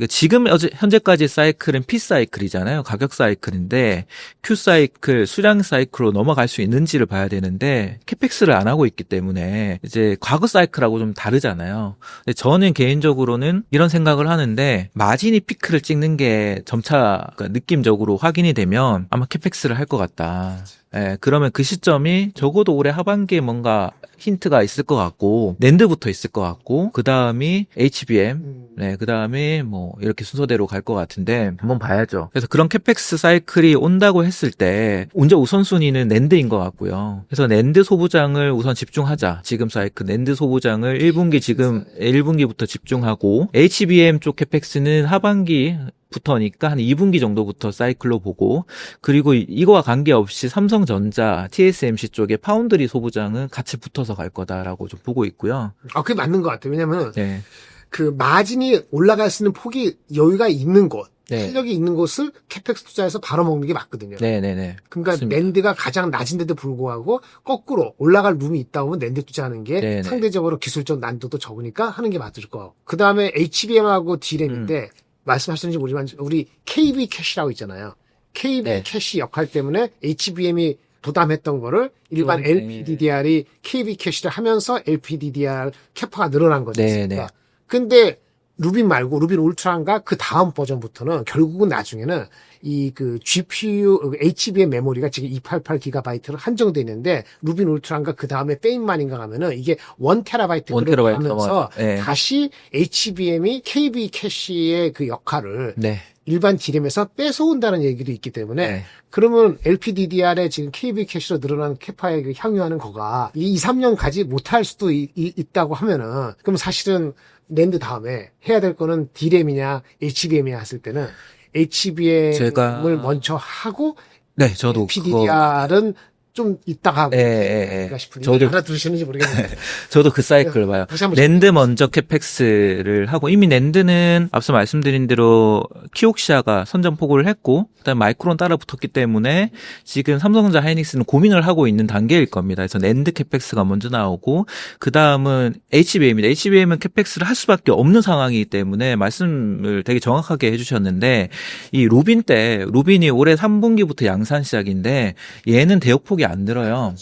지금 현재까지 사이클은 P 사이클이잖아요. 가격 사이클인데 Q 사이클, 수량 사이클로 넘어갈 수 있는지를 봐야 되는데 캐펙스를 안 하고 있기 때문에 이제 과거 사이클하고 좀 다르잖아요. 근데 저는 개인적으로는 이런 생각을 하는데, 마진이 피크를 찍는 게 점차 느낌적으로 확인이 되면 아마 캐펙스를 할 것 같다. 예, 그러면 그 시점이 적어도 올해 하반기에 뭔가 힌트가 있을 것 같고, 낸드부터 있을 것 같고, 그 다음이 HBM, 네, 그 다음에 뭐 이렇게 순서대로 갈 것 같은데 한번 봐야죠. 그래서 그런 캐펙스 사이클이 온다고 했을 때 먼저 우선순위는 낸드인 것 같고요. 그래서 낸드 소부장을 우선 집중하자. 지금 사이클 낸드 소부장을 1분기부터 집중하고, HBM 쪽 캐펙스는 하반기 부터니까 한 2분기 정도부터 사이클로 보고, 그리고 이거와 관계없이 삼성전자, TSMC 쪽에 파운드리 소부장은 같이 붙어서 갈 거다라고 좀 보고 있고요. 그게 맞는 것 같아요. 왜냐면 네. 그 마진이 올라갈 수 있는 폭이 여유가 있는 곳, 네. 탄력이 있는 곳을 캐펙스 투자해서 바로 먹는 게 맞거든요. 네네네. 그러니까 맞습니다. 낸드가 가장 낮은데도 불구하고 거꾸로 올라갈 룸이 있다 보면 낸드 투자하는 게 네네. 상대적으로 기술적 난도도 적으니까 하는 게 맞을 거. 그 다음에 HBM하고 D램인데 말씀하셨는지 모르지만 우리 KB 캐시라고 있잖아요. KB 네. 캐시 역할 때문에 HBM이 부담했던 거를 일반 네. LPDDR이 KB 캐시를 하면서 LPDDR 캐파가 늘어난 거지 네네. 않습니까? 근데 루빈 말고 루빈 울트라인가 그 다음 버전부터는 결국은 나중에는 이 그 GPU HBM 메모리가 지금 288GB로 한정돼 있는데 루빈 울트라인가 그 다음에 페인만인가 하면은 이게 1TB로 1TB 가면서 네. 다시 HBM이 KB 캐시의 그 역할을 네. 일반 D램에서 뺏어온다는 얘기도 있기 때문에 네. 그러면 LPDDR에 지금 KB 캐시로 늘어난 캐파에 그 향유하는 거가 2, 3년 가지 못할 수도 있다고 하면은 그럼 사실은 낸드 다음에 해야 될 거는 D램이냐 HBM이냐 했을 때는 HBM을 먼저 하고 네, 저도 LPDDR은 좀 이따가 하고 싶은데 저도 알아들으시는지 모르겠는데 저도 그 사이클을 봐요. 낸드 먼저 캐펙스를 하고 이미 낸드는 앞서 말씀드린 대로 키옥시아가 선전포고를 했고 그다음에 마이크론 따라 붙었기 때문에 지금 삼성전자 하이닉스는 고민을 하고 있는 단계일 겁니다. 그래서 낸드 캐펙스가 먼저 나오고 그다음은 HBM입니다. HBM은 캐펙스를 할 수밖에 없는 상황이기 때문에 말씀을 되게 정확하게 해주셨는데 이 루빈이 올해 3분기부터 양산 시작인데 얘는 대역폭이 안 늘어요.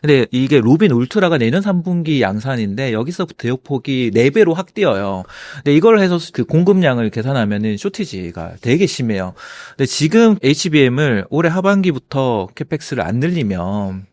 근데 이게 루빈 울트라가 내년 3분기 양산인데 여기서부터 대역폭이 4배로 확 뛰어요. 근데 이걸 해서 그 공급량을 계산하면은 쇼티지가 되게 심해요. 근데 지금 HBM을 올해 하반기부터 캐펙스를 안 늘리면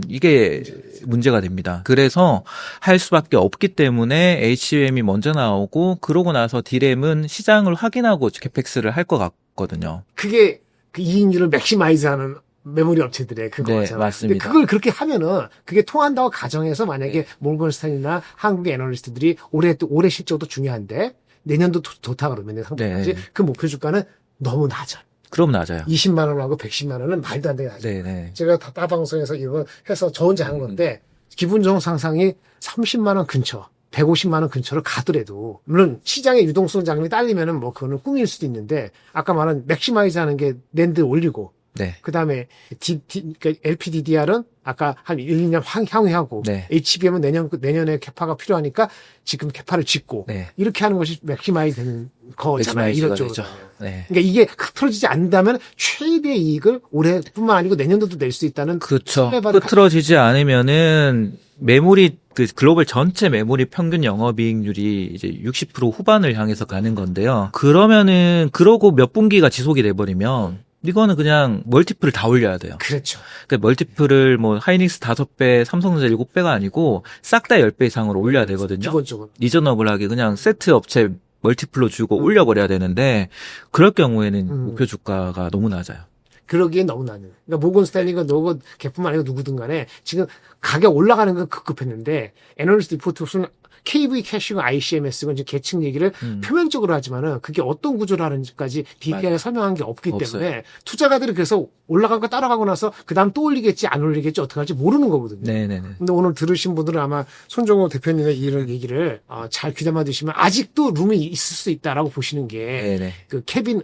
이게 문제가 됩니다. 그래서 할 수밖에 없기 때문에 HBM이 먼저 나오고 그러고 나서 D램은 시장을 확인하고 캐펙스를 할 것 같거든요. 그게 그 이익률을 맥시마이즈하는 메모리 업체들의 그거잖아요. 네, 맞습니다. 근데 그걸 그렇게 하면은 그게 통한다고 가정해서 만약에 몰건스탄이나 한국의 애널리스트들이 올해 실적도 중요한데 내년도 좋다 그러면 상품까지 그 목표 주가는 너무 낮아. 그럼 낮아요. 20만 원하고 110만 원은 말도 안 되게 낮아요. 네네. 제가 다 방송에서 이거 해서 저 혼자 하는 건데 기본적 상상이 30만 원 근처. 150만 원 근처로 가더라도 물론 시장의 유동성 자금이 딸리면은 뭐 그거는 꿈일 수도 있는데 아까 말한 맥시마이즈 하는 게 낸드 올리고 네. 그 다음에 그러니까 LPDDR은 아까 한 1, 2년 향후하고 네. HBM은 내년에 캐파가 필요하니까 지금 캐파를 짓고 네. 이렇게 하는 것이 맥시마이즈 되는 거잖아요. 이런 쪽으로. 네. 그러니까 이게 흐트러지지 않는다면 최대 이익을 올해뿐만 아니고 내년도도 낼 수 있다는 그렇죠. 흐트러지지 않으면은 메모리 그 글로벌 전체 메모리 평균 영업이익률이 이제 60% 후반을 향해서 가는 건데요. 그러면은 그러고 몇 분기가 지속이 돼버리면 이거는 그냥 멀티플을 다 올려야 돼요. 그렇죠. 그러니까 멀티플을 뭐 하이닉스 5배, 삼성전자 7배가 아니고 싹 다 10배 이상으로 올려야 되거든요. 기본적으로. 리저너블하게 그냥 세트 업체 멀티플로 주고 올려버려야 되는데 그럴 경우에는 목표 주가가 너무 낮아요. 그러기엔 너무 낮아요. 그러니까 모건 스탠리가 너고 개뿐만 아니고 누구든 간에 지금 가격 올라가는 건 급급했는데 애널리스트 리포트는 KV 캐시고 ICMS가 이제 계층 얘기를 표면적으로 하지만은 그게 어떤 구조를 하는지까지 디테일하게 설명한 게 없기 때문에 투자가들이 그래서 올라간 거 따라가고 나서 그 다음 또 올리겠지 안 올리겠지 어떻게 할지 모르는 거거든요. 네네네. 근데 오늘 들으신 분들은 아마 손정호 대표님의 이런 얘기를 잘 귀담아 두시면 아직도 룸이 있을 수 있다라고 보시는 게 그 케빈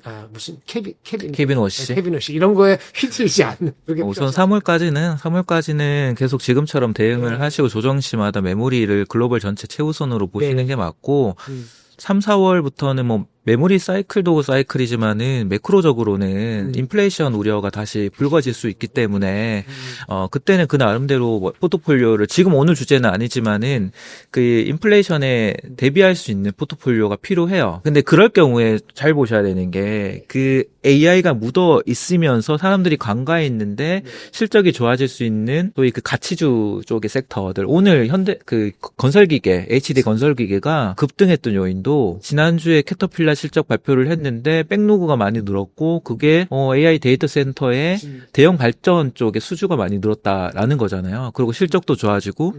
워시 이런 거에 휘둘리지 않는. 우선 3월까지는 계속 지금처럼 대응을 하시고 조정 시마다 메모리를 글로벌 전체 최우선으로 보시는 게 맞고 3, 4월부터는 뭐 메모리 사이클도 사이클이지만은 매크로적으로는 인플레이션 우려가 다시 불거질 수 있기 때문에 그때는 그 나름대로 포트폴리오를 지금 오늘 주제는 아니지만은 그 인플레이션에 대비할 수 있는 포트폴리오가 필요해요. 근데 그럴 경우에 잘 보셔야 되는 게 그 AI가 묻어 있으면서 사람들이 관가해 있는데 실적이 좋아질 수 있는 소위 그 가치주 쪽의 섹터들 오늘 현대 그 건설기계 HD 건설기계가 급등했던 요인도 지난주에 캐터필라 테슬라 실적 발표를 했는데 백로그가 많이 늘었고 그게 AI 데이터 센터의 대형 발전 쪽에 수주가 많이 늘었다라는 거잖아요. 그리고 실적도 좋아지고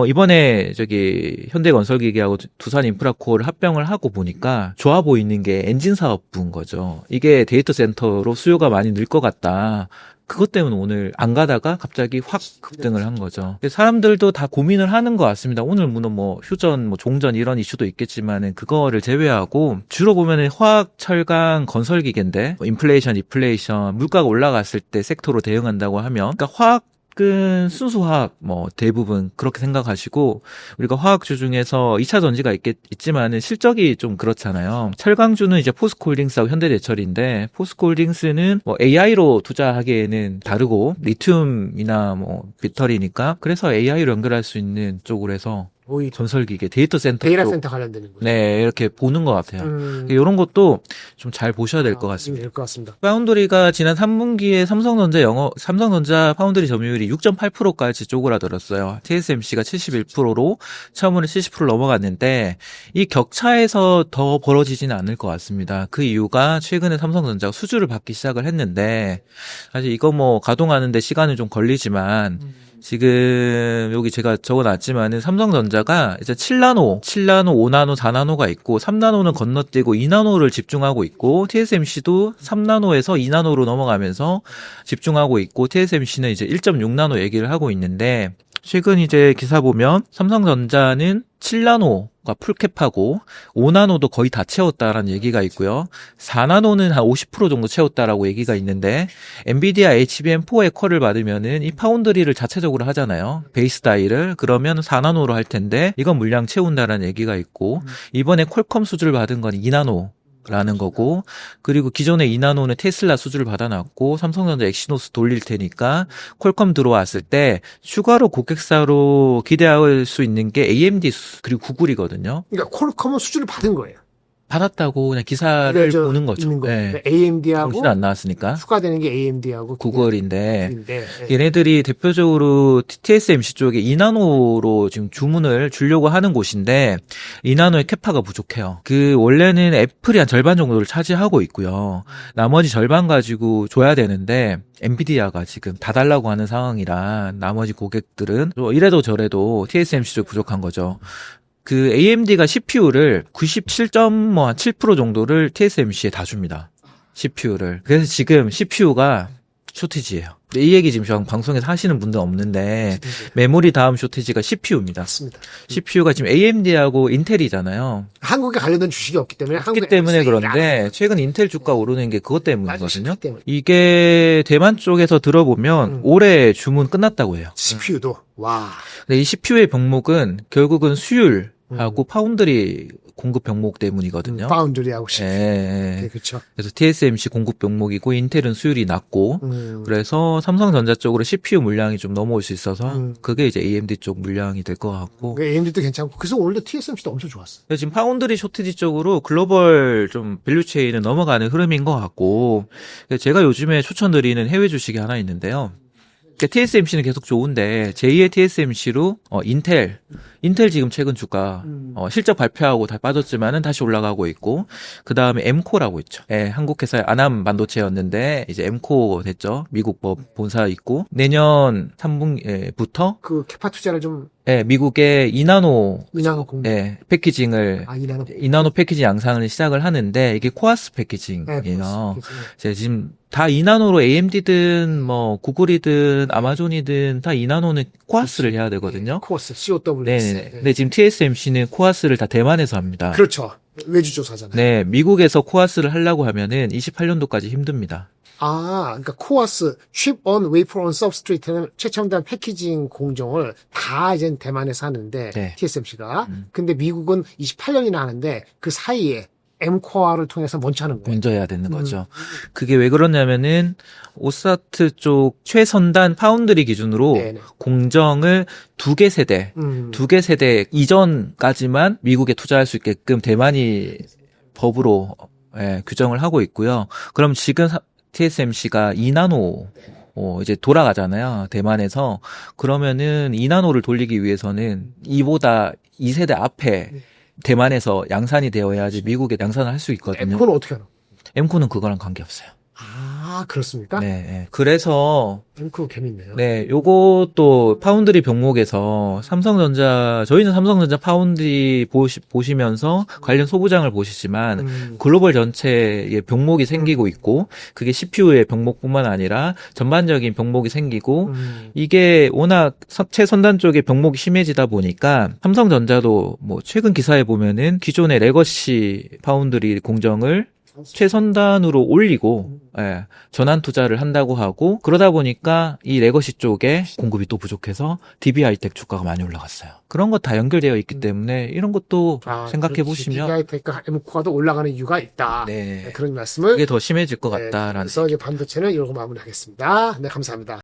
이번에 저기 현대건설기계하고 두산인프라코어를 합병을 하고 보니까 좋아 보이는 게 엔진 사업부인 거죠. 이게 데이터 센터로 수요가 많이 늘 것 같다. 그것 때문에 오늘 안 가다가 갑자기 확 급등을 한 거죠. 사람들도 다 고민을 하는 것 같습니다. 오늘 물론 뭐 휴전, 뭐 종전 이런 이슈도 있겠지만은 그거를 제외하고 주로 보면은 화학, 철강, 건설기계인데 인플레이션, 디플레이션, 물가가 올라갔을 때 섹터로 대응한다고 하면 그러니까 화학은 순수화학 뭐 대부분 그렇게 생각하시고 우리가 화학주 중에서 2차 전지가 있지만은 실적이 좀 그렇잖아요. 철강주는 이제 포스코홀딩스하고 현대제철인데 포스코홀딩스는 뭐 AI로 투자하기에는 다르고 리튬이나 뭐 배터리니까 그래서 AI로 연결할 수 있는 쪽으로 해서 오히려 전설기계 데이터 센터 데이터 쪽 센터 관련되는 거죠. 네, 이렇게 보는 것 같아요. 이런 것도 좀 잘 보셔야 될 것 같습니다. 될 것 같습니다. 파운드리가 지난 3분기에 삼성전자 파운드리 점유율이 6.8%까지 쪼그라들었어요. TSMC가 71%로 처음으로 70% 넘어갔는데 이 격차에서 더 벌어지지는 않을 것 같습니다. 그 이유가 최근에 삼성전자가 수주를 받기 시작을 했는데 사실 이거 뭐 가동하는데 시간은 좀 걸리지만 지금 여기 제가 적어놨지만은 삼성전자가 이제 7나노, 5나노, 4나노가 있고 3나노는 건너뛰고 2나노를 집중하고 있고 TSMC도 3나노에서 2나노로 넘어가면서 집중하고 있고 TSMC는 이제 1.6나노 얘기를 하고 있는데 최근 이제 기사 보면 삼성전자는 7나노가 풀캡하고 5나노도 거의 다 채웠다라는 얘기가 있고요. 4나노는 한 50% 정도 채웠다라고 얘기가 있는데 엔비디아 HBM4의 퀄을 받으면은 이 파운드리를 자체적으로 하잖아요. 베이스 다이를 그러면 4나노로 할 텐데 이건 물량 채운다라는 얘기가 있고 이번에 퀄컴 수주를 받은 건 2나노 라는 거고 그리고 기존에 2나노는 테슬라 수주를 받아놨고 삼성전자 엑시노스 돌릴 테니까 퀄컴 들어왔을 때 추가로 고객사로 기대할 수 있는 게 AMD 그리고 구글이거든요. 그러니까 퀄컴은 수주를 받은 거예요. 받았다고 그냥 기사를 보는 거죠. 네. AMD하고 정신 안 나왔으니까 추가되는 게 AMD하고 구글인데 네. 얘네들이 대표적으로 TSMC 쪽에 2나노로 지금 주문을 주려고 하는 곳인데 2나노의 캐파가 부족해요. 그 원래는 애플이 한 절반 정도를 차지하고 있고요. 나머지 절반 가지고 줘야 되는데 엔비디아가 지금 다 달라고 하는 상황이라 나머지 고객들은 이래도 저래도 TSMC 쪽 부족한 거죠. 그 AMD가 CPU를 97.7% 정도를 TSMC에 다 줍니다. CPU를. 그래서 지금 CPU가 쇼티지예요. 이 얘기 지금 방송에서 하시는 분들 없는데 메모리 다음 쇼티지가 CPU입니다. 맞습니다. CPU가 지금 AMD하고 인텔이잖아요. 한국에 관련된 주식이 없기 때문에 없기 때문에 그런데 최근 인텔 주가 오르는 게 그것 때문이거든요. 이게 대만 쪽에서 들어보면 올해 주문 끝났다고 해요. CPU도 와. 근데 이 CPU의 병목은 결국은 수율하고 파운드리 공급 병목 때문이거든요. 파운드리하고 CPU. 네, 그렇죠. 그래서 TSMC 공급 병목이고 인텔은 수율이 낮고 그래서 삼성전자 쪽으로 CPU 물량이 좀 넘어올 수 있어서 그게 이제 AMD 쪽 물량이 될 것 같고. AMD도 괜찮고 그래서 원래 TSMC도 엄청 좋았어. 그래서 지금 파운드리 쇼티지 쪽으로 글로벌 좀 밸류체인은 넘어가는 흐름인 것 같고 제가 요즘에 추천드리는 해외 주식이 하나 있는데요. TSMC는 계속 좋은데 제2의 TSMC로 인텔 지금 최근 주가 실적 발표하고 다 빠졌지만은 다시 올라가고 있고 그 다음에 M코라고 있죠. 예, 한국 회사의 아남 반도체였는데 이제 M코 됐죠. 미국 본사 있고 내년 3분기부터 그 캐파 투자를 좀 미국의 2나노 공부. 패키징을 2나노 패키징 양상을 시작을 하는데 이게 코아스 패키징이에요. 지금 다 2나노로 AMD든 뭐 구글이든 아마존이든 다 2나노는 코아스를 해야 되거든요. 코아스 COW. 네. 근데 지금 TSMC는 코아스를 다 대만에서 합니다. 그렇죠. 외주조사잖아요. 네, 미국에서 코아스를 하려고 하면은 28년도까지 힘듭니다. 그러니까 코아스, Chip on Wafer on Substrate는 최첨단 패키징 공정을 다 이제 대만에서 하는데 네. TSMC가. 근데 미국은 28년이나 하는데 그 사이에 M코어를 통해서 먼저 하는 거예요. 먼저 해야 되는 거죠. 그게 왜 그러냐면은 오사트 쪽 최선단 파운드리 기준으로 네네. 공정을 두 개 세대 이전까지만 미국에 투자할 수 있게끔 대만이 법으로 규정을 하고 있고요. 그럼 지금 TSMC가 2나노 이제 돌아가잖아요. 대만에서. 그러면은 2나노를 돌리기 위해서는 이보다 2세대 앞에 대만에서 양산이 되어야지 미국에 양산을 할 수 있거든요. M4는 어떻게 하나? M4는 그거랑 관계없어요. 아, 그렇습니까? 네, 네. 그래서 M4 재밌네요. 네, 요것도 파운드리 병목에서 저희는 삼성전자 파운드리 보시면서 관련 소부장을 보시지만 글로벌 전체의 병목이 생기고 있고 그게 CPU의 병목뿐만 아니라 전반적인 병목이 생기고 이게 워낙 최선단 쪽에 병목이 심해지다 보니까 삼성전자도 뭐 최근 기사에 보면은 기존의 레거시 파운드리 공정을 최선단으로 올리고 전환 투자를 한다고 하고 그러다 보니까 이 레거시 쪽에 공급이 또 부족해서 DB하이텍 주가가 많이 올라갔어요. 그런 거 다 연결되어 있기 때문에 이런 것도 생각해 보시면 DB하이텍과 M4가 더 올라가는 이유가 있다. 네, 그런 말씀을 그게 더 심해질 것 같다라는. 그래서 이제 반도체는 이러고 마무리하겠습니다. 네, 감사합니다.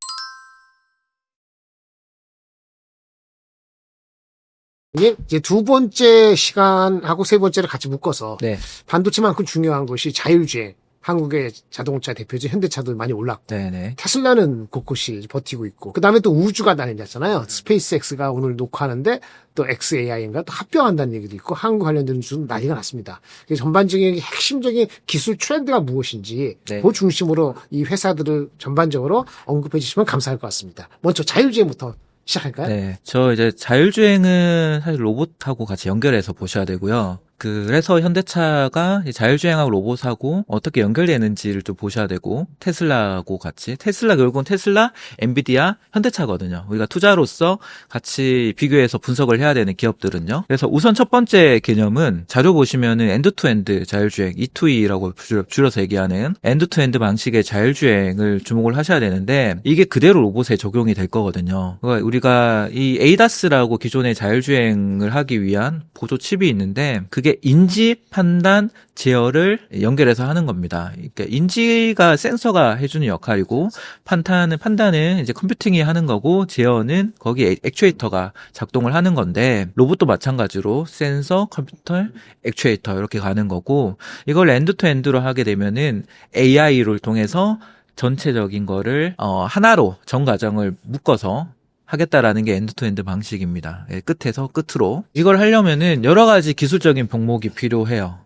이제 두 번째 시간하고 세 번째를 같이 묶어서 네, 반도체만큼 중요한 것이 자율주행. 한국의 자동차 대표지 현대차도 많이 올랐고 네. 테슬라는 곳곳이 버티고 있고 그 다음에 또 우주가 다녔잖아요. 스페이스X가 오늘 녹화하는데 또 XAI인가 또 합병한다는 얘기도 있고 한국 관련된 뉴스는 난리가 났습니다. 전반적인 핵심적인 기술 트렌드가 무엇인지 그 중심으로 이 회사들을 전반적으로 언급해 주시면 감사할 것 같습니다. 먼저 자율주행부터 시작할까요? 네, 저 이제 자율주행은 사실 로봇하고 같이 연결해서 보셔야 되고요. 그래서 현대차가 자율주행하고 로봇하고 어떻게 연결되는지를 좀 보셔야 되고 테슬라하고 같이 결국은 테슬라, 엔비디아, 현대차거든요. 우리가 투자로서 같이 비교해서 분석을 해야 되는 기업들은요. 그래서 우선 첫 번째 개념은 자료 보시면은 엔드투엔드 자율주행 E2E라고 줄여서 얘기하는 엔드투엔드 방식의 자율주행을 주목을 하셔야 되는데 이게 그대로 로봇에 적용이 될 거거든요. 그러니까 우리가 이 ADAS라고 기존의 자율주행을 하기 위한 보조 칩이 있는데 그게 인지, 판단, 제어를 연결해서 하는 겁니다. 그러니까 인지가 센서가 해주는 역할이고 판단은 이제 컴퓨팅이 하는 거고 제어는 거기 액추에이터가 작동을 하는 건데 로봇도 마찬가지로 센서, 컴퓨터, 액추에이터 이렇게 가는 거고 이걸 엔드투엔드로 하게 되면은 AI를 통해서 전체적인 거를 하나로 전 과정을 묶어서 하겠다라는 게 엔드투엔드 방식입니다. 끝에서 끝으로. 이걸 하려면은 여러 가지 기술적인 병목이 필요해요.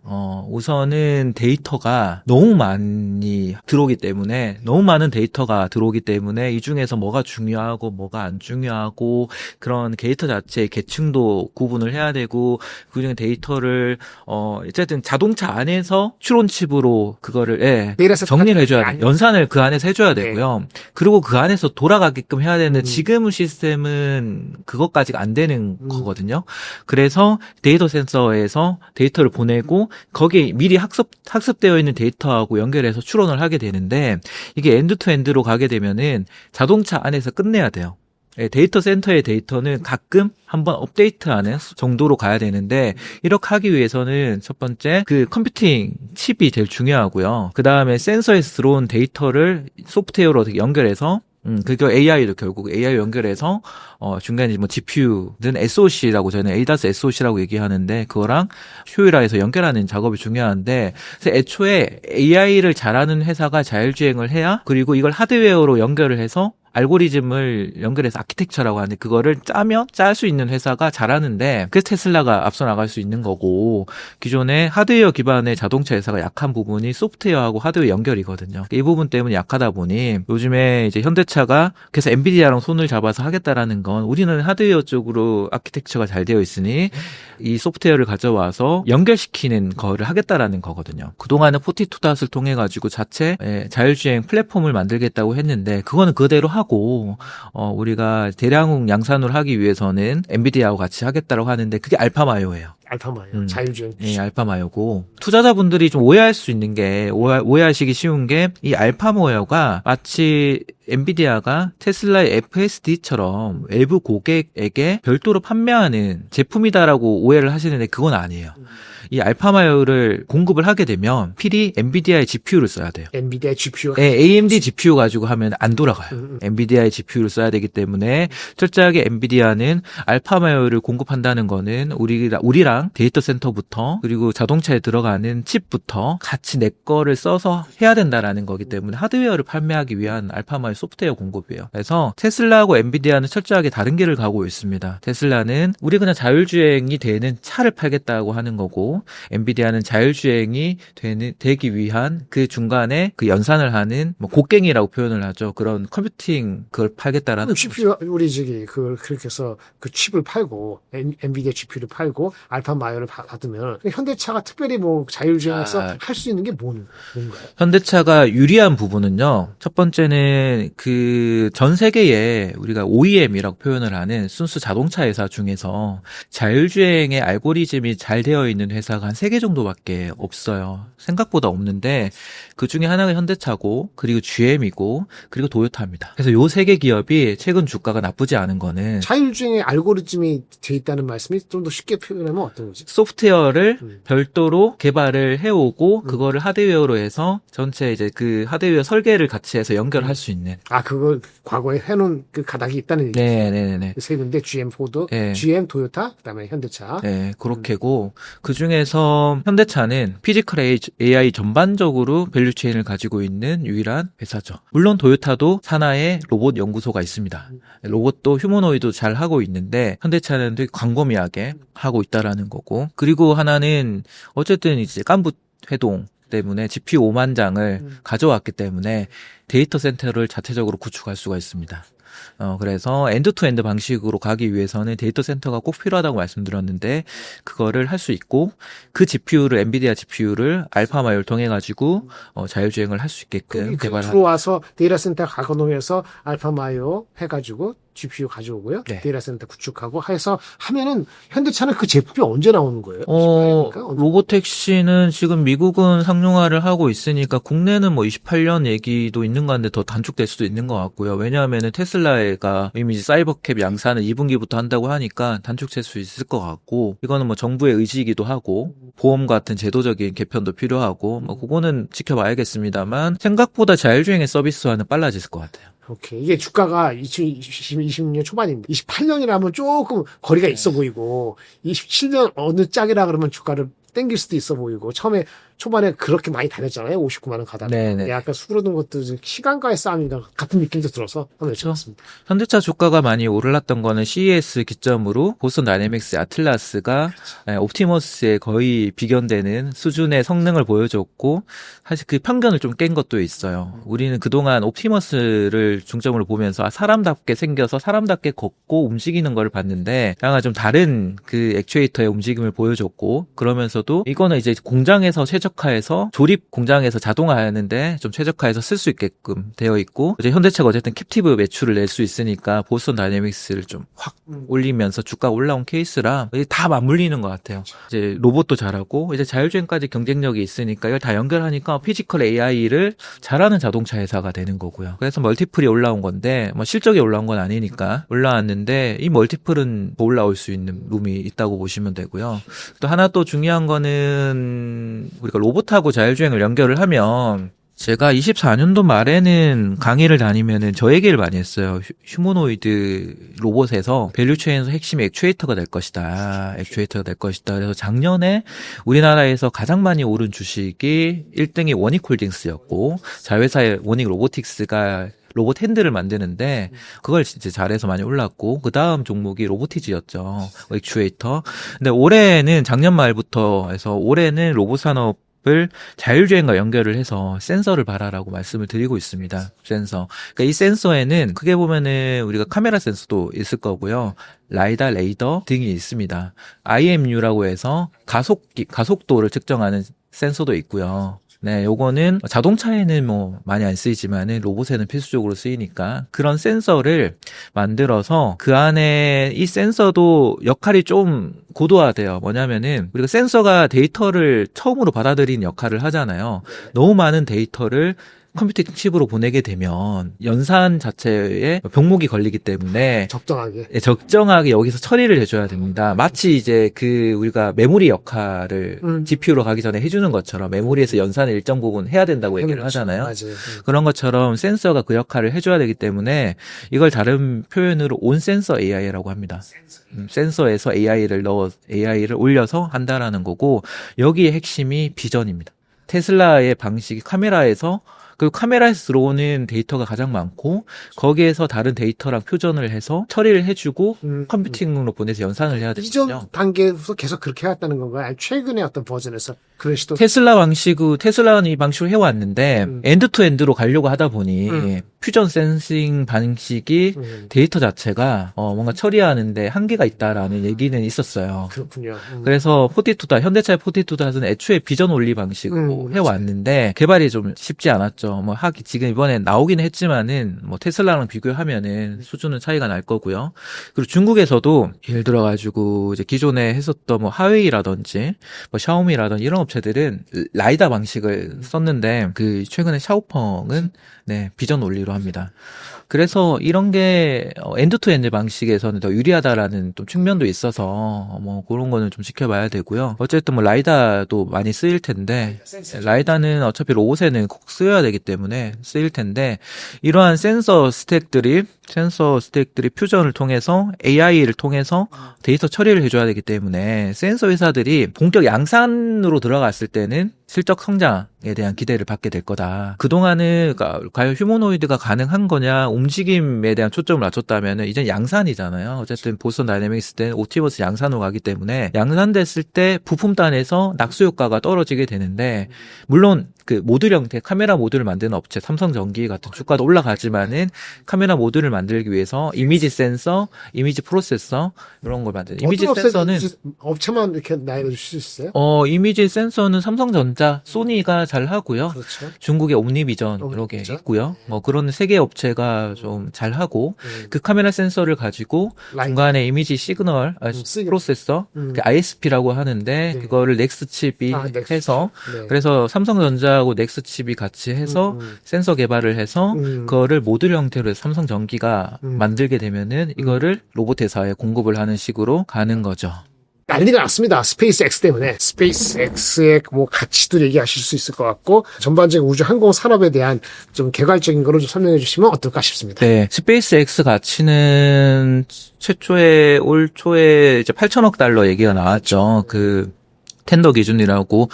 우선은 데이터가 너무 많이 들어오기 때문에 너무 많은 데이터가 들어오기 때문에 이 중에서 뭐가 중요하고 뭐가 안 중요하고 그런 데이터 자체의 계층도 구분을 해야 되고 그중에 데이터를 어쨌든 자동차 안에서 추론칩으로 그거를 정리를 해줘야 돼요. 연산을 그 안에서 해줘야 되고요. 그리고 그 안에서 돌아가게끔 해야 되는데 지금은 시스템은 그것까지가 안 되는 거거든요. 그래서 데이터 센서에서 데이터를 보내고 거기에 미리 학습되어 있는 데이터하고 연결해서 추론을 하게 되는데 이게 엔드투엔드로 가게 되면은 자동차 안에서 끝내야 돼요. 데이터 센터의 데이터는 가끔 한번 업데이트하는 정도로 가야 되는데 이렇게 하기 위해서는 첫 번째 그 컴퓨팅 칩이 제일 중요하고요. 그 다음에 센서에서 들어온 데이터를 소프트웨어로 연결해서 그게 AI도 결국 AI 연결해서 중간에 뭐 GPU든 SoC라고 저희는 ADAS SoC라고 얘기하는데 그거랑 효율화해서 연결하는 작업이 중요한데 그래서 애초에 AI를 잘하는 회사가 자율주행을 해야 그리고 이걸 하드웨어로 연결을 해서 알고리즘을 연결해서 아키텍처라고 하는데 그거를 짤 수 있는 회사가 잘하는데 그래서 테슬라가 앞서 나갈 수 있는 거고 기존의 하드웨어 기반의 자동차 회사가 약한 부분이 소프트웨어하고 하드웨어 연결이거든요. 이 부분 때문에 약하다 보니 요즘에 이제 현대차가 그래서 엔비디아랑 손을 잡아서 하겠다라는 건 우리는 하드웨어 쪽으로 아키텍처가 잘 되어 있으니 이 소프트웨어를 가져와서 연결시키는 거를 하겠다라는 거거든요. 그동안은 42닷을 통해 가지고 자체 자율주행 플랫폼을 만들겠다고 했는데 그거는 그대로 하고 우리가 대량 양산을 하기 위해서는 엔비디아하고 같이 하겠다라고 하는데 그게 알파마요예요. 알파마요. 자율주행. 네, 알파마요고 투자자분들이 좀 오해할 수 있는 게 오해하시기 쉬운 게 이 알파마요가 마치 엔비디아가 테슬라의 FSD처럼 외부 고객에게 별도로 판매하는 제품이다라고 오해를 하시는데 그건 아니에요. 이 알파마요를 공급을 하게 되면 필히 엔비디아의 GPU를 써야 돼요. 엔비디아 GPU. 네, AMD GPU 가지고 하면 안 돌아가요. 엔비디아의 GPU를 써야 되기 때문에 철저하게 엔비디아는 알파마요를 공급한다는 거는 우리랑 기술이랑 데이터 센터부터 그리고 자동차에 들어가는 칩부터 같이 내 거를 써서 해야 된다라는 거기 때문에 하드웨어를 판매하기 위한 알파마의 소프트웨어 공급이에요. 그래서 테슬라하고 엔비디아는 철저하게 다른 길을 가고 있습니다. 테슬라는 우리 그냥 자율주행이 되는 차를 팔겠다고 하는 거고, 엔비디아는 자율주행이 되기 위한 그 중간에 그 연산을 하는 뭐 곡괭이라고 표현을 하죠. 그런 컴퓨팅 그걸 팔겠다라는 GPU 우리 저기 그렇게 해서 그 칩을 팔고 엔비디아 GPU를 팔고 알파마이어를 받으면 현대차가 특별히 뭐 자율주행에서 할 수 있는 게 뭔가요? 현대차가 유리한 부분은요. 첫 번째는 그 전 세계에 우리가 OEM이라고 표현을 하는 순수 자동차 회사 중에서 자율주행의 알고리즘이 잘 되어 있는 회사가 한 3개 정도밖에 없어요. 생각보다 없는데 그 중에 하나가 현대차고, 그리고 GM이고, 그리고 도요타입니다. 그래서 요 3개 기업이 최근 주가가 나쁘지 않은 거는 자율주행의 알고리즘이 돼 있다는 말씀이 좀 더 쉽게 표현하면 어떤 거지? 소프트웨어를 별도로 개발을 해오고 그거를 하드웨어로 해서 전체 이제 그 하드웨어 설계를 같이 해서 연결할 수 있는. 그걸 과거에 해놓은 그 가닥이 있다는 얘기죠. 네네네. 세 군데 GM, 포드, 네. GM, 도요타, 그다음에 현대차. 네, 그렇게고 그 중에서 현대차는 피지컬 AI 전반적으로 밸류체인을 가지고 있는 유일한 회사죠. 물론 도요타도 산하에 로봇 연구소가 있습니다. 로봇도 휴머노이드 잘 하고 있는데 현대차는 되게 광범위하게 하고 있다라는 거고, 그리고 하나는 어쨌든 이제 깐부 회동 때문에 GPU 5만 장을 가져왔기 때문에 데이터 센터를 자체적으로 구축할 수가 있습니다. 그래서 엔드-투-엔드 방식으로 가기 위해서는 데이터 센터가 꼭 필요하다고 말씀드렸는데, 그거를 할 수 있고, 그 GPU를, 엔비디아 GPU를 알파마이어를 통해 가지고 자율주행을 할 수 있게끔 개발하고. 들어와서 데이터 센터 가공해서 알파마이어 해가지고 GPU 가져오고요. 네. 데이터 센터 구축하고 해서 하면은 현대차는 그 제품이 언제 나오는 거예요? 로보택시는 지금 미국은 상용화를 하고 있으니까 국내는 뭐 28년 얘기도 있는 것 같은데 더 단축될 수도 있는 것 같고요. 왜냐하면은 테슬라가 이미 사이버캡 양산을 2분기부터 한다고 하니까 단축될 수 있을 것 같고, 이거는 뭐 정부의 의지이기도 하고 보험 같은 제도적인 개편도 필요하고 뭐 그거는 지켜봐야겠습니다만, 생각보다 자율주행의 서비스화는 빨라질 것 같아요. 오케이. 이게 주가가 2020년 초반입니다. 28년이라면 조금 거리가 있어 보이고, 27년 어느 짝이라 그러면 주가를 땡길 수도 있어 보이고, 처음에 초반에 그렇게 많이 다녔잖아요. 59만 원 가다가. 네네. 약간 수그러든 것도 시간과의 싸움인가 같은 느낌도 들어서 한번 여쭤봤습니다. 현대차 주가가 많이 오르렀던 거는 CES 기점으로 보스턴 다이내믹스 아틀라스가 옵티머스에 거의 비견되는 수준의 성능을 보여줬고, 사실 그 편견을 좀 깬 것도 있어요. 우리는 그동안 옵티머스를 중점으로 보면서 사람답게 생겨서 사람답게 걷고 움직이는 걸 봤는데, 약간 좀 다른 그 액추에이터의 움직임을 보여줬고, 그러면서도 이거는 이제 공장에서 최적화해서, 조립 공장에서 자동화하는데 좀 최적화해서 쓸 수 있게끔 되어 있고, 이제 현대차가 어쨌든 캡티브 매출을 낼 수 있으니까 보스턴 다이내믹스를 좀 확 올리면서 주가 올라온 케이스라 다 맞물리는 것 같아요. 이제 로봇도 잘하고 이제 자율주행까지 경쟁력이 있으니까 이걸 다 연결하니까 피지컬 AI를 잘하는 자동차 회사가 되는 거고요. 그래서 멀티플이 올라온 건데, 뭐 실적이 올라온 건 아니니까 올라왔는데, 이 멀티플은 더 올라올 수 있는 룸이 있다고 보시면 되고요. 또 하나 또 중요한 거는 우리가 로봇하고 자율주행을 연결을 하면, 제가 24년도 말에는 강의를 다니면은 저 얘기를 많이 했어요. 휴머노이드 로봇에서 밸류체인에서 핵심이 액추에이터가 될 것이다. 액추에이터가 될 것이다. 그래서 작년에 우리나라에서 가장 많이 오른 주식이 1등이 원익홀딩스였고, 자회사의 원익 로보틱스가 로봇 핸들을 만드는데 그걸 진짜 잘해서 많이 올랐고, 그 다음 종목이 로보티즈였죠. 액추에이터. 근데 올해는 작년 말부터 해서 올해는 로봇 산업 을 자율주행과 연결을 해서 센서를 발하라고 말씀을 드리고 있습니다. 센서. 그러니까 이 센서에는 크게 보면은 우리가 카메라 센서도 있을 거고요. 라이다, 레이더 등이 있습니다. IMU라고 해서 가속도를 측정하는 센서도 있고요. 네, 요거는 자동차에는 뭐 많이 안 쓰이지만은 로봇에는 필수적으로 쓰이니까 그런 센서를 만들어서 그 안에 이 센서도 역할이 좀 고도화돼요. 뭐냐면은 우리가 센서가 데이터를 처음으로 받아들이는 역할을 하잖아요. 너무 많은 데이터를 컴퓨팅 칩으로 보내게 되면 연산 자체에 병목이 걸리기 때문에 적정하게 여기서 처리를 해줘야 됩니다. 마치 이제 우리가 메모리 역할을 GPU로 가기 전에 해주는 것처럼 메모리에서 연산을 일정 부분 해야 된다고 얘기를 하잖아요. 맞아요. 그런 것처럼 센서가 그 역할을 해줘야 되기 때문에 이걸 다른 표현으로 온 센서 AI라고 합니다. 센서에서 AI를 올려서 한다라는 거고, 여기에 핵심이 비전입니다. 테슬라의 방식이 카메라에서 들어오는 데이터가 가장 많고, 거기에서 다른 데이터랑 표전을 해서 처리를 해주고 컴퓨팅으로 보내서 연산을 해야 되거든요. 이전 단계에서 계속 그렇게 해왔다는 건가요? 아니, 최근에 어떤 버전에서 그런 시도? 테슬라는 이 방식으로 해왔는데 엔드 투 엔드로 가려고 하다 보니 퓨전 센싱 방식이 데이터 자체가 뭔가 처리하는데 한계가 있다라는 얘기는 있었어요. 그렇군요. 그래서 현대차의 42닷은 애초에 비전 원리 방식으로 해왔는데 개발이 좀 쉽지 않았죠. 지금 이번에 나오긴 했지만은 테슬라랑 비교하면은 수준은 차이가 날 거고요. 그리고 중국에서도 예를 들어가지고 이제 기존에 했었던 하웨이라든지 샤오미라든지 이런 업체들은 라이다 방식을 썼는데 최근에 샤오펑은 비전 원리로 합니다. 그래서 이런 게 엔드 투 엔드 방식에서는 더 유리하다라는 좀 측면도 있어서 그런 거는 좀 지켜봐야 되고요. 어쨌든 라이다도 많이 쓰일 텐데, 라이다는 어차피 로봇에는 꼭 쓰여야 되기 때문에 쓰일 텐데, 이러한 센서 스택들이 퓨전을 통해서 AI를 통해서 데이터 처리를 해줘야 되기 때문에 센서 회사들이 본격 양산으로 들어갔을 때는 실적 성장에 대한 기대를 받게 될 거다. 그동안은 과연 휴머노이드가 가능한 거냐, 움직임에 대한 초점을 맞췄다면 이젠 양산이잖아요. 어쨌든 보스턴 다이내믹스 때는 옵티머스 양산으로 가기 때문에 양산됐을 때 부품단에서 낙수 효과가 떨어지게 되는데, 물론 모듈 형태 카메라 모듈을 만드는 업체 삼성전기 같은 주가도 올라가지만은 카메라 모듈을 만들기 위해서 이미지 센서, 이미지 프로세서 이런 걸 만드는 이미지 센서는 업체만 이렇게 나열해 주실 수 있어요? 이미지 센서는 삼성전자, 소니가 잘 하고요. 그렇죠. 중국의 옴니비전 이렇게 있고요. 그런 세 개 업체가 좀 잘 하고 그 카메라 센서를 가지고 중간에 이미지 시그널 프로세서 ISP라고 하는데 그거를 넥스 칩이 해서 그래서 삼성전자하고 넥스 칩이 같이 해서 센서 개발을 해서 그거를 모듈 형태로 삼성전기가 만들게 되면은 이거를 로봇 회사에 공급을 하는 식으로 가는 거죠. 난리가 났습니다. 스페이스X 때문에. 스페이스X의 가치도 얘기하실 수 있을 것 같고, 전반적인 우주 항공 산업에 대한 좀 개괄적인 거를 좀 설명해 주시면 어떨까 싶습니다. 네. 스페이스X 가치는 올 초에 이제 8천억 달러 얘기가 나왔죠. 텐더 기준이라고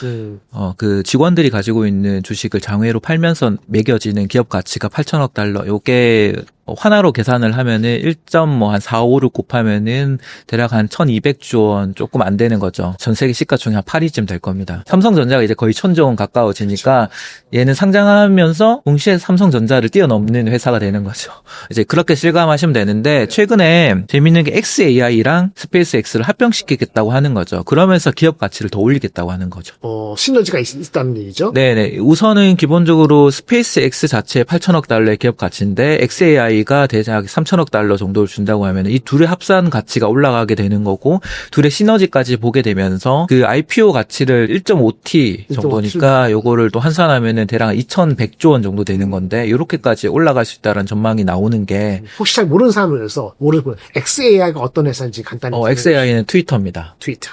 직원들이 가지고 있는 주식을 장외로 팔면서 매겨지는 기업 가치가 8천억 달러. 요게 환화로 계산을 하면은 1.456 곱하면은 대략 한 1200조 원 조금 안 되는 거죠. 전 세계 시가총액 한 8위쯤 될 겁니다. 삼성전자가 이제 거의 1000조 원 가까워지니까 얘는 상장하면서 동시에 삼성전자를 뛰어넘는 회사가 되는 거죠. 이제 그렇게 실감하시면 되는데, 최근에 재밌는 게 xAI랑 스페이스X를 합병시키겠다고 하는 거죠. 그러면서 기업 가치를 더 올리겠다고 하는 거죠. 시너지가 있다는 얘기죠? 네네. 우선은 기본적으로 스페이스X 자체의 8천억 달러의 기업 가치인데 xAI 가 대략 3천억 달러 정도를 준다고 하면 이 둘의 합산 가치가 올라가게 되는 거고, 둘의 시너지까지 보게 되면서 IPO 가치를 1.5T 정도니까 요거를 또 환산하면은 대략 2,100조 원 정도 되는 건데, 이렇게까지 올라갈 수 있다는 전망이 나오는 게, 혹시 잘 모르는 사람을 위해서 모르고 xAI가 어떤 회사인지 간단히 xAI는 트위터입니다. 트위터.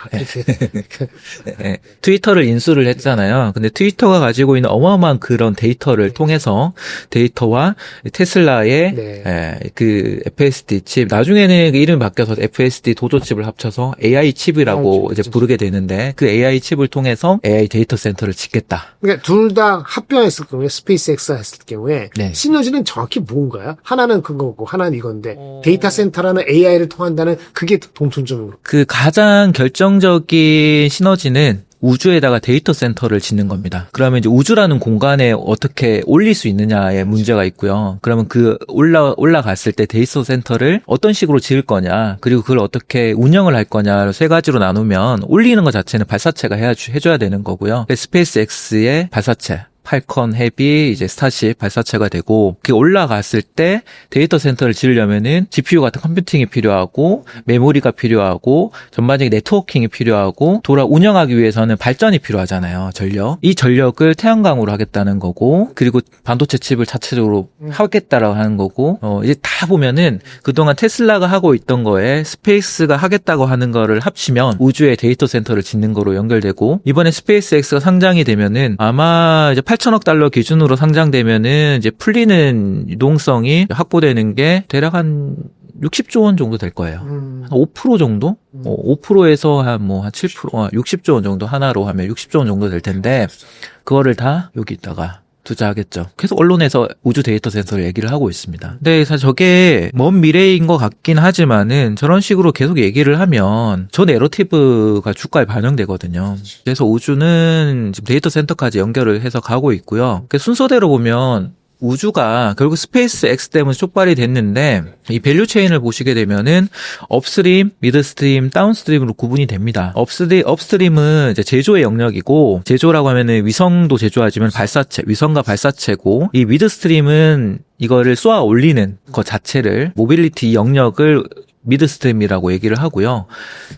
네. 트위터를 인수를 했잖아요. 근데 트위터가 가지고 있는 어마어마한 그런 데이터를 통해서 데이터와 테슬라의 FSD 칩, 나중에는 이름이 바뀌어서 FSD 도조칩을 합쳐서 AI 칩이라고 이제 부르게 되는데, 그 AI 칩을 통해서 AI 데이터 센터를 짓겠다. 그러니까 둘 다 합병했을 경우에, 스페이스X가 했을 경우에 시너지는 정확히 뭔가요? 하나는 그거고 하나는 이건데, 데이터 센터라는 AI를 통한다는 그게 공통점으로. 가장 결정적인 시너지는 우주에다가 데이터 센터를 짓는 겁니다. 그러면 이제 우주라는 공간에 어떻게 올릴 수 있느냐에 문제가 있고요. 그러면 올라갔을 때 데이터 센터를 어떤 식으로 지을 거냐, 그리고 그걸 어떻게 운영을 할 거냐, 세 가지로 나누면 올리는 것 자체는 발사체가 해줘야 되는 거고요. 스페이스X의 발사체, 팔컨 헤비, 이제 스타쉽 발사체가 되고, 그게 올라갔을 때 데이터 센터를 지으려면은 GPU 같은 컴퓨팅이 필요하고, 메모리가 필요하고, 전반적인 네트워킹이 필요하고, 운영하기 위해서는 발전이 필요하잖아요, 전력. 이 전력을 태양광으로 하겠다는 거고, 그리고 반도체 칩을 자체적으로 하겠다라고 하는 거고, 이제 다 보면은 그동안 테슬라가 하고 있던 거에 스페이스가 하겠다고 하는 거를 합치면 우주에 데이터 센터를 짓는 거로 연결되고, 이번에 스페이스X가 상장이 되면은 아마 이제 8천억 달러 기준으로 상장되면은 이제 풀리는 유동성이 확보되는 게 대략 한 60조 원 정도 될 거예요. 한 5% 정도? 5%에서 한 7%, 60조 원 정도 하나로 하면 60조 원 정도 될 텐데, 그거를 다 여기다가 투자하겠죠. 계속 언론에서 우주 데이터 센터를 얘기를 하고 있습니다. 근데 사실 저게 먼 미래인 것 같긴 하지만은 저런 식으로 계속 얘기를 하면 저 내러티브가 주가에 반영되거든요. 그래서 우주는 지금 데이터 센터까지 연결을 해서 가고 있고요. 그 순서대로 보면 우주가 결국 스페이스 X 때문에 촉발이 됐는데, 이 밸류 체인을 보시게 되면은 업스트림, 미드스트림, 다운스트림으로 구분이 됩니다. 업스트림은 이제 제조의 영역이고, 제조라고 하면은 위성도 제조하지만 위성과 발사체고, 이 미드스트림은 이거를 쏘아 올리는 것 자체를, 모빌리티 영역을 미드스트림이라고 얘기를 하고요.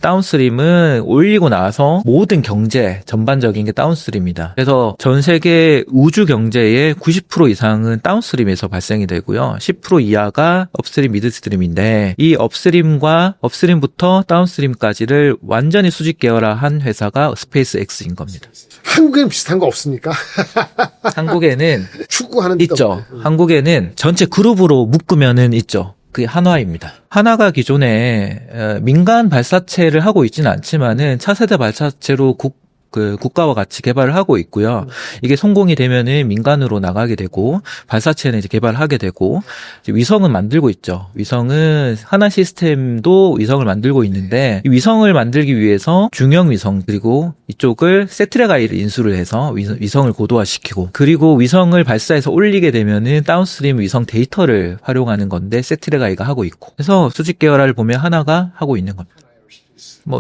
다운스트림은 올리고 나서 모든 경제 전반적인 게 다운스트림이다. 그래서 전 세계 우주 경제의 90% 이상은 다운스트림에서 발생이 되고요. 10% 이하가 업스트림, 미드스트림인데, 이 업스트림부터 다운스트림까지를 완전히 수직 계열화한 회사가 스페이스 X인 겁니다. 한국에는 비슷한 거 없습니까? 한국에는 추구하는 있죠. 한국에는 전체 그룹으로 묶으면은 있죠. 그게 한화입니다. 한화가 기존에 민간 발사체를 하고 있지는 않지만은 차세대 발사체로 국가와 같이 개발을 하고 있고요. 이게 성공이 되면은 민간으로 나가게 되고, 발사체는 이제 개발을 하게 되고, 이제 위성은 만들고 있죠. 위성은 하나 시스템도 위성을 만들고 있는데, 이 위성을 만들기 위해서 중형 위성, 그리고 이쪽을 세트레가이를 인수를 해서 위성을 고도화시키고, 그리고 위성을 발사해서 올리게 되면은 다운스트림 위성 데이터를 활용하는 건데 세트레가이가 하고 있고, 그래서 수직 계열화를 보면 하나가 하고 있는 겁니다.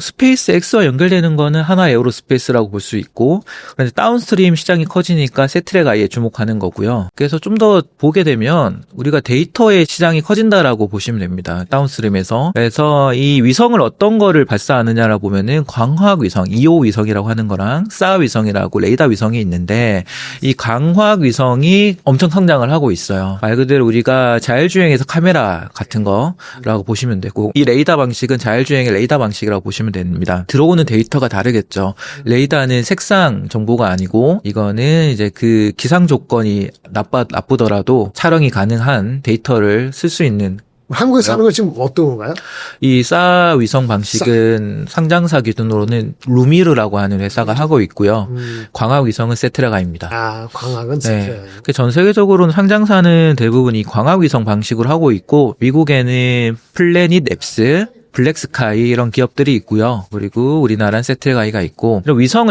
스페이스 X와 연결되는 거는 하나 에어로스페이스라고 볼 수 있고, 그런데 다운스트림 시장이 커지니까 세트레가이에 주목하는 거고요. 그래서 좀 더 보게 되면 우리가 데이터의 시장이 커진다라고 보시면 됩니다. 다운스트림에서. 그래서 이 위성을 어떤 거를 발사하느냐라고 보면은 광학 위성, 2호 위성이라고 하는 거랑 싸 위성이라고 레이더 위성이 있는데, 이 광학 위성이 엄청 성장을 하고 있어요. 말 그대로 우리가 자율주행에서 카메라 같은 거라고 보시면 되고, 이 레이더 방식은 자율주행의 레이더 방식이라고 보시면 됩니다. 들어오는 데이터가 다르겠죠. 레이더는 색상 정보가 아니고, 이거는 이제 그 기상 조건이 나쁘더라도 촬영이 가능한 데이터를 쓸 수 있는. 한국에서 하는 건 지금 어떤 건가요? 이 싸 위성 방식은 상장사 기준으로는 루미르라고 하는 회사가 하고 있고요. 광학 위성은 세트레가입니다. 아, 광학은 세트레가. 네. 전 세계적으로는 상장사는 대부분 이 광학 위성 방식으로 하고 있고, 미국에는 플래닛 앱스, 블랙스카이 이런 기업들이 있고요. 그리고 우리나라는 세트레가이가 있고,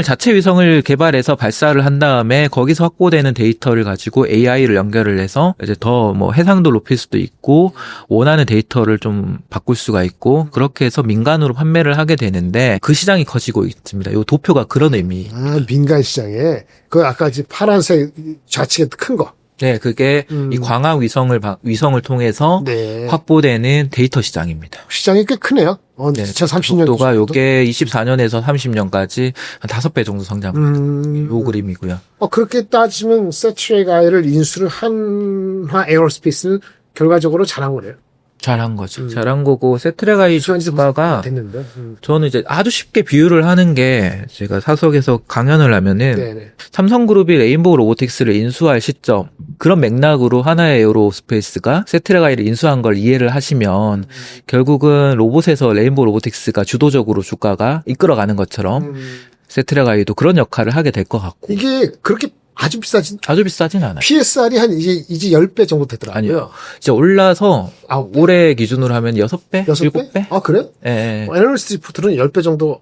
자체 위성을 개발해서 발사를 한 다음에 거기서 확보되는 데이터를 가지고 AI를 연결을 해서 이제 더 해상도 높일 수도 있고, 원하는 데이터를 좀 바꿀 수가 있고, 그렇게 해서 민간으로 판매를 하게 되는데, 그 시장이 커지고 있습니다. 이 도표가 그런 의미. 아, 민간 시장에 그 아까 파란색 좌측에 큰 거. 네, 그게 이 광학 위성을 통해서 네. 확보되는 데이터 시장입니다. 시장이 꽤 크네요. 네, 2030년 속도가 요게 24년에서 30년까지 한 5배 정도 성장합니다. 요 그림이고요. 그렇게 따지면 세트레가이를 인수를 한화 에어로스페이스는 결과적으로 잘한 거네요. 잘한 거죠. 잘한 거고, 세트레가이 주가가 됐는데. 저는 이제 아주 쉽게 비유를 하는 게, 제가 사석에서 강연을 하면은 네네. 삼성그룹이 레인보우 로보틱스를 인수할 시점, 그런 맥락으로 하나의 에어로스페이스가 세트레가이를 인수한 걸 이해를 하시면 결국은 로봇에서 레인보우 로보틱스가 주도적으로 주가가 이끌어가는 것처럼 세트레가이도 그런 역할을 하게 될 것 같고. 이게 그렇게 아주 비싸진 않아요. PSR이 한 이제 10배 정도 되더라고요. 아니요. 이제 올라서 올해 기준으로 하면 6배? 7배? 아, 그래요? 네. 애널리스트 리포트는 10배 정도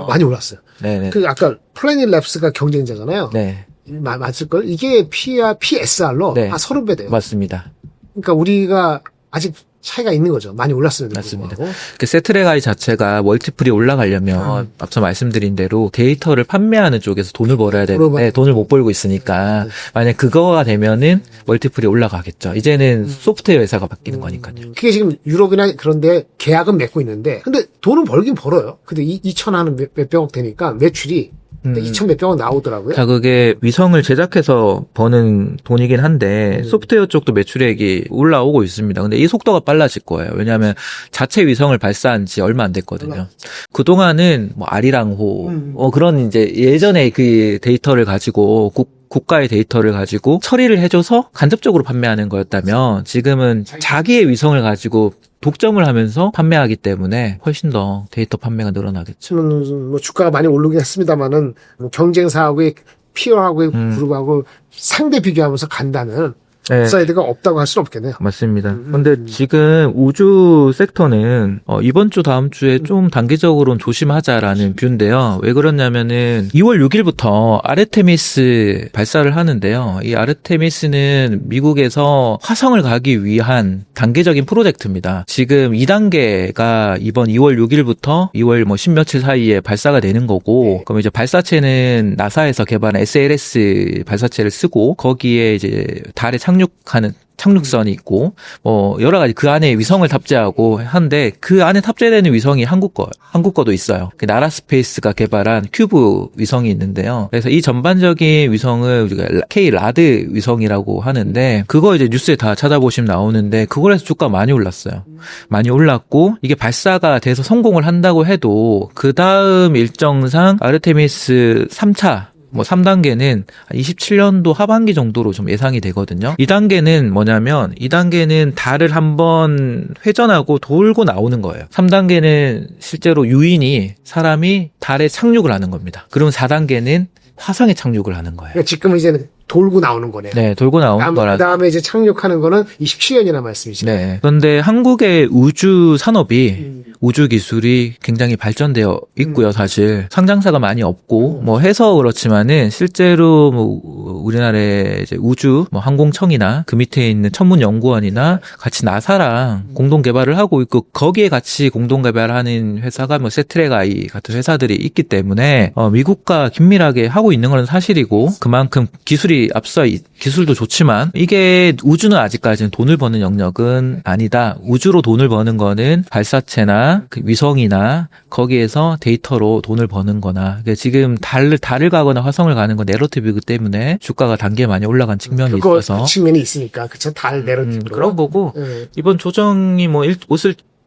많이 올랐어요. 네네. 그 아까 플래닛 랩스가 경쟁자잖아요. 네. 맞을걸? 이게 PSR로 네. 한 30배 돼요. 맞습니다. 그러니까 우리가 아직 차이가 있는 거죠. 많이 올랐음에도 맞습니다. 불구하고. 그 세트랙아이 자체가 멀티플이 올라가려면 앞서 말씀드린 대로 데이터를 판매하는 쪽에서 돈을 벌어야 되는데 돈을 못 벌고 있으니까 만약 그거가 되면은 멀티플이 올라가겠죠. 이제는 소프트웨어 회사가 바뀌는 거니까요. 그게 지금 유럽이나 그런데 계약은 맺고 있는데 근데 돈은 벌긴 벌어요. 근데 2천 하는 몇백억 되니까 매출이 2천 몇백억 나오더라고요. 자, 그게 위성을 제작해서 버는 돈이긴 한데 소프트웨어 쪽도 매출액이 올라오고 있습니다. 근데 이 속도가 빨라질 거예요. 왜냐하면 자체 위성을 발사한 지 얼마 안 됐거든요. 그동안은 뭐 아리랑호 그런 이제 예전에 그 데이터를 가지고 국가의 데이터를 가지고 처리를 해줘서 간접적으로 판매하는 거였다면 지금은 자기의 위성을 가지고 독점을 하면서 판매하기 때문에 훨씬 더 데이터 판매가 늘어나겠죠. 뭐 주가가 많이 오르긴 했습니다만은 뭐 경쟁사하고의 피어하고의 그룹하고 상대 비교하면서 간다는 네. 업사이드가 없다고 할 수는 없겠네요. 맞습니다. 근데 지금 우주 섹터는 이번 주 다음 주에 좀 단기적으로는 조심하자라는 뷰인데요. 왜 그러냐면은 2월 6일부터 아르테미스 발사를 하는데요. 이 아르테미스는 미국에서 화성을 가기 위한 단계적인 프로젝트입니다. 지금 2단계가 이번 2월 6일부터 2월 뭐 10며칠 사이에 발사가 되는 거고, 그럼 이제 발사체는 나사에서 개발한 SLS 발사체를 쓰고 거기에 이제 달에 착륙하는 착륙선이 있고 뭐 여러 가지 그 안에 위성을 탑재하고 한데 그 안에 탑재되는 위성이 한국 거도 있어요. 그 나라 스페이스가 개발한 큐브 위성이 있는데요. 그래서 이 전반적인 위성을 우리가 K-라드 위성이라고 하는데 그거 이제 뉴스에 다 찾아보시면 나오는데 그거에서 주가 많이 올랐어요. 많이 올랐고 이게 발사가 돼서 성공을 한다고 해도 그 다음 일정상 아르테미스 3차 뭐 3단계는 27년도 하반기 정도로 좀 예상이 되거든요. 2단계는 뭐냐면 2단계는 달을 한번 회전하고 돌고 나오는 거예요. 3단계는 실제로 유인이 사람이 달에 착륙을 하는 겁니다. 그러면 4단계는 화성에 착륙을 하는 거예요. 그러니까 지금 이제는 돌고 나오는 거네요. 네, 돌고 나오는 거라. 그다음에 이제 착륙하는 거는 27년이나 말씀이시죠. 네. 그런데 한국의 우주 산업이 우주 기술이 굉장히 발전되어 있고요, 사실. 상장사가 많이 없고, 뭐 해서 그렇지만은 실제로 뭐 우리나라의 이제 우주 뭐 항공청이나 그 밑에 있는 천문연구원이나 같이 나사랑 공동 개발을 하고 있고, 거기에 같이 공동 개발하는 회사가 뭐 세트랙아이 같은 회사들이 있기 때문에 미국과 긴밀하게 하고 있는 건 사실이고, 그만큼 기술이 앞서 기술도 좋지만 이게 우주는 아직까지는 돈을 버는 영역은 아니다. 우주로 돈을 버는 거는 발사체나 그 위성이나 거기에서 데이터로 돈을 버는 거나 그러니까 지금 달을 가거나 화성을 가는 건 내러티브이기 때문에 주가가 단계 많이 올라간 측면이 있어서 그 측면이 있으니까 그쵸 달 내러티브로 그런 거고 이번 조정이 뭐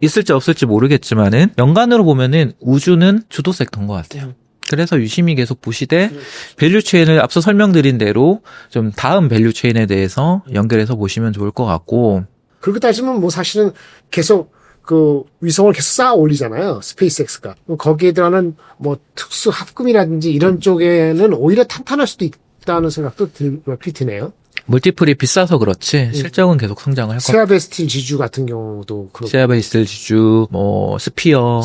있을지 없을지 모르겠지만은 연간으로 보면은 우주는 주도 섹터인 것 같아요. 그래서 유심히 계속 보시되 밸류체인을 앞서 설명드린 대로 좀 다음 밸류체인에 대해서 연결해서 보시면 좋을 것 같고 그렇게 따지면 뭐 사실은 계속 그 위성을 계속 쌓아 올리잖아요. 스페이스X가. 거기에 들어가는 뭐 특수 합금이라든지 이런 쪽에는 오히려 탄탄할 수도 있다는 생각도 드네요. 멀티플이 비싸서 그렇지 실적은 계속 성장을 할 겁니다. 세아베스틴 지주 같은 경우도 그렇고 세아베스틴 지주, 뭐 스피어,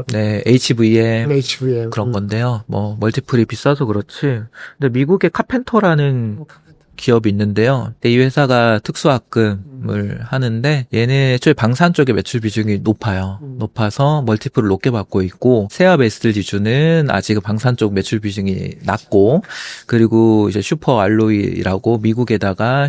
네 HVM 그런 건데요. 뭐 멀티플이 비싸서 그렇지. 근데 미국의 카펜터라는 기업이 있는데요. 이 회사가 특수합금을 하는데 얘는 애초에 방산 쪽의 매출 비중이 높아요. 높아서 멀티플을 높게 받고 있고 세아베스트 지주는 아직은 방산 쪽 매출 비중이 낮고 그리고 이제 슈퍼알로이라고 미국에다가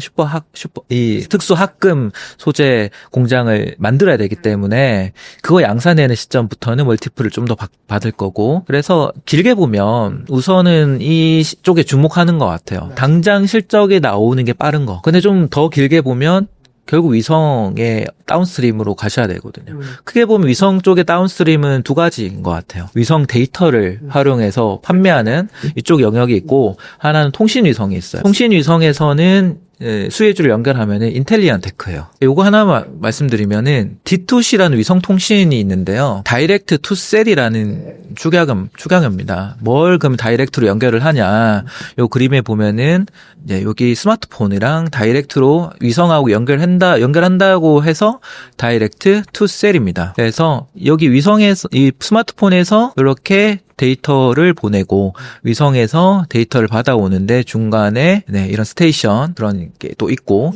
이 특수합금 소재 공장을 만들어야 되기 때문에 그거 양산되는 시점부터는 멀티플을 좀 더 받을 거고 그래서 길게 보면 우선은 이 쪽에 주목하는 것 같아요. 당장 실적에 나오는 게 빠른 거. 근데 좀 더 길게 보면 결국 위성의 다운스트림으로 가셔야 되거든요. 크게 보면 위성 쪽의 다운스트림은 두 가지인 것 같아요. 위성 데이터를 활용해서 판매하는 이쪽 영역이 있고 하나는 통신위성이 있어요. 통신위성에서는 수혜주를 연결하면은 인텔리언 테크예요. 요거 하나만 말씀드리면은 D2C라는 위성 통신이 있는데요. 다이렉트 투 셀이라는 추경입니다. 뭘 그럼 다이렉트로 연결을 하냐? 요 그림에 보면은 이제 여기 스마트폰이랑 다이렉트로 위성하고 연결한다고 해서 다이렉트 투 셀입니다. 그래서 여기 위성에서 이 스마트폰에서 이렇게 데이터를 보내고 위성에서 데이터를 받아오는데 중간에 네, 이런 스테이션 그런 게 또 있고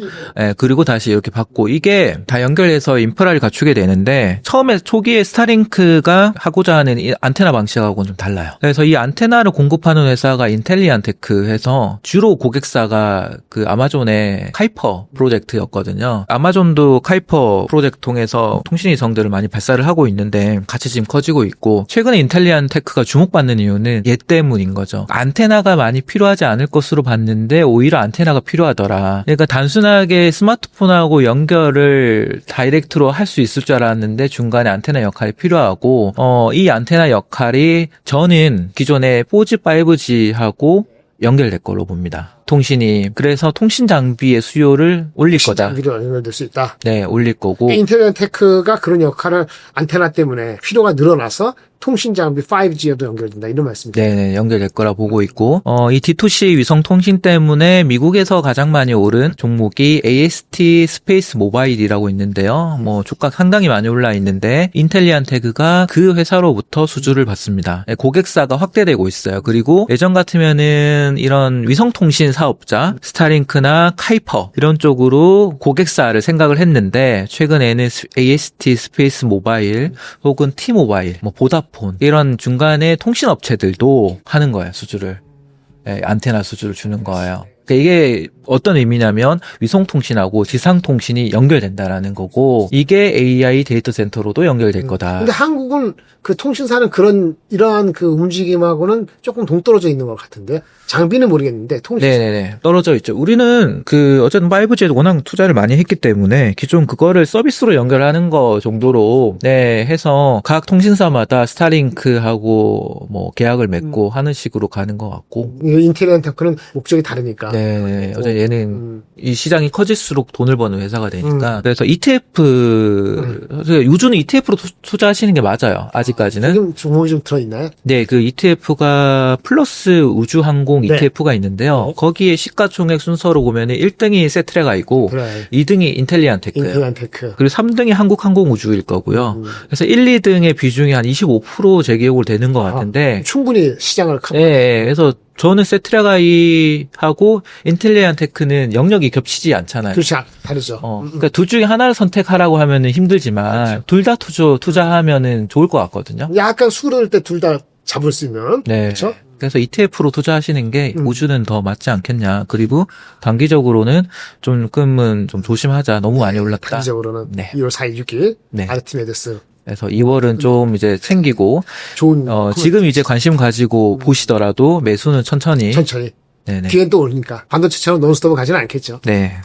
그리고 다시 이렇게 받고 이게 다 연결해서 인프라를 갖추게 되는데 처음에 초기에 스타링크가 하고자 하는 이 안테나 방식하고는 좀 달라요. 그래서 이 안테나를 공급하는 회사가 인텔리안테크 해서 주로 고객사가 그 아마존의 카이퍼 프로젝트였거든요. 아마존도 카이퍼 프로젝트 통해서 통신 위성들을 많이 발사를 하고 있는데 같이 지금 커지고 있고 최근에 인텔리안테크가 주목받는 이유는 얘 때문인 거죠. 안테나가 많이 필요하지 않을 것으로 봤는데 오히려 안테나가 필요하더라. 그러니까 단순하게 스마트폰하고 연결을 다이렉트로 할 수 있을 줄 알았는데 중간에 안테나 역할이 필요하고 이 안테나 역할이 저는 기존의 4G, 5G하고 연결될 걸로 봅니다. 통신이. 그래서 통신 장비의 수요를 올릴 거다. 장비로 연결될 수 있다. 네, 올릴 거고. 인텔리안테크가 그런 역할을 안테나 때문에 필요가 늘어나서 통신 장비 5G에도 연결된다 이런 말씀이죠. 네, 연결될 거라 보고 있고 이 D2C 위성 통신 때문에 미국에서 가장 많이 오른 종목이 AST 스페이스 모바일이라고 있는데요. 뭐 주가 상당히 많이 올라 있는데 인텔리안테크가 그 회사로부터 수주를 받습니다. 네, 고객사가 확대되고 있어요. 그리고 예전 같으면은 이런 위성 통신 사업자 스타링크나 카이퍼 이런 쪽으로 고객사를 생각을 했는데 최근에는 AST 스페이스 모바일 혹은 T-모바일, 뭐 보다폰 이런 중간에 통신 업체들도 하는 거예요. 수주를. 네, 안테나 수주를 주는 거예요. 그러니까 이게 어떤 의미냐면 위성통신하고 지상통신이 연결된다라는 거고 이게 AI 데이터 센터로도 연결될 거다. 근데 한국은 그 통신사는 이러한 그 움직임하고는 조금 동떨어져 있는 것 같은데 장비는 모르겠는데 통신. 네네네. 떨어져 있죠. 우리는 어쨌든 5G에 워낙 투자를 많이 했기 때문에 기존 그거를 서비스로 연결하는 거 정도로 해서 각 통신사마다 스타링크하고 뭐 계약을 맺고 하는 식으로 가는 것 같고. 인텔리안테크는 목적이 다르니까. 네. 어제 얘는 이 시장이 커질수록 돈을 버는 회사가 되니까. 그래서 ETF, 요즘은 ETF로 투자하시는 게 맞아요. 아직까지는. 지금 종목이 좀 들어있나요? 네, 그 ETF가 플러스 우주항공 ETF가 있는데요. 거기에 시가총액 순서로 보면은 1등이 세트레가이고, 그래. 2등이 인텔리안테크예요. 인텔리안테크. 그리고 3등이 한국항공우주일 거고요. 그래서 1, 2등의 비중이 한 25% 제 기억으로 되는 것 같은데. 충분히 시장을 네, 그래서 저는 세트레가이하고 인텔리안테크는 영역이 겹치지 않잖아요. 그렇지, 다르죠. 그러니까 둘 중에 하나를 선택하라고 하면은 힘들지만 그렇죠. 둘 다 투자하면은 좋을 것 같거든요. 약간 수그러들 때 둘 다 잡을 수 있는. 네. 그렇죠? 그래서 ETF로 투자하시는 게 우주는 더 맞지 않겠냐. 그리고 단기적으로는 조금은 좀 조심하자. 너무 많이 올랐다. 단기적으로는 네. 2월 4일, 6일 네. 아르티메데스. 그래서 2월은 좀 이제 챙기고 좋은 지금 이제 관심 가지고 보시더라도 매수는 천천히. 천천히. 네네. 뒤엔 또 오르니까 반도체처럼 논스톱을 가지는 않겠죠. 네.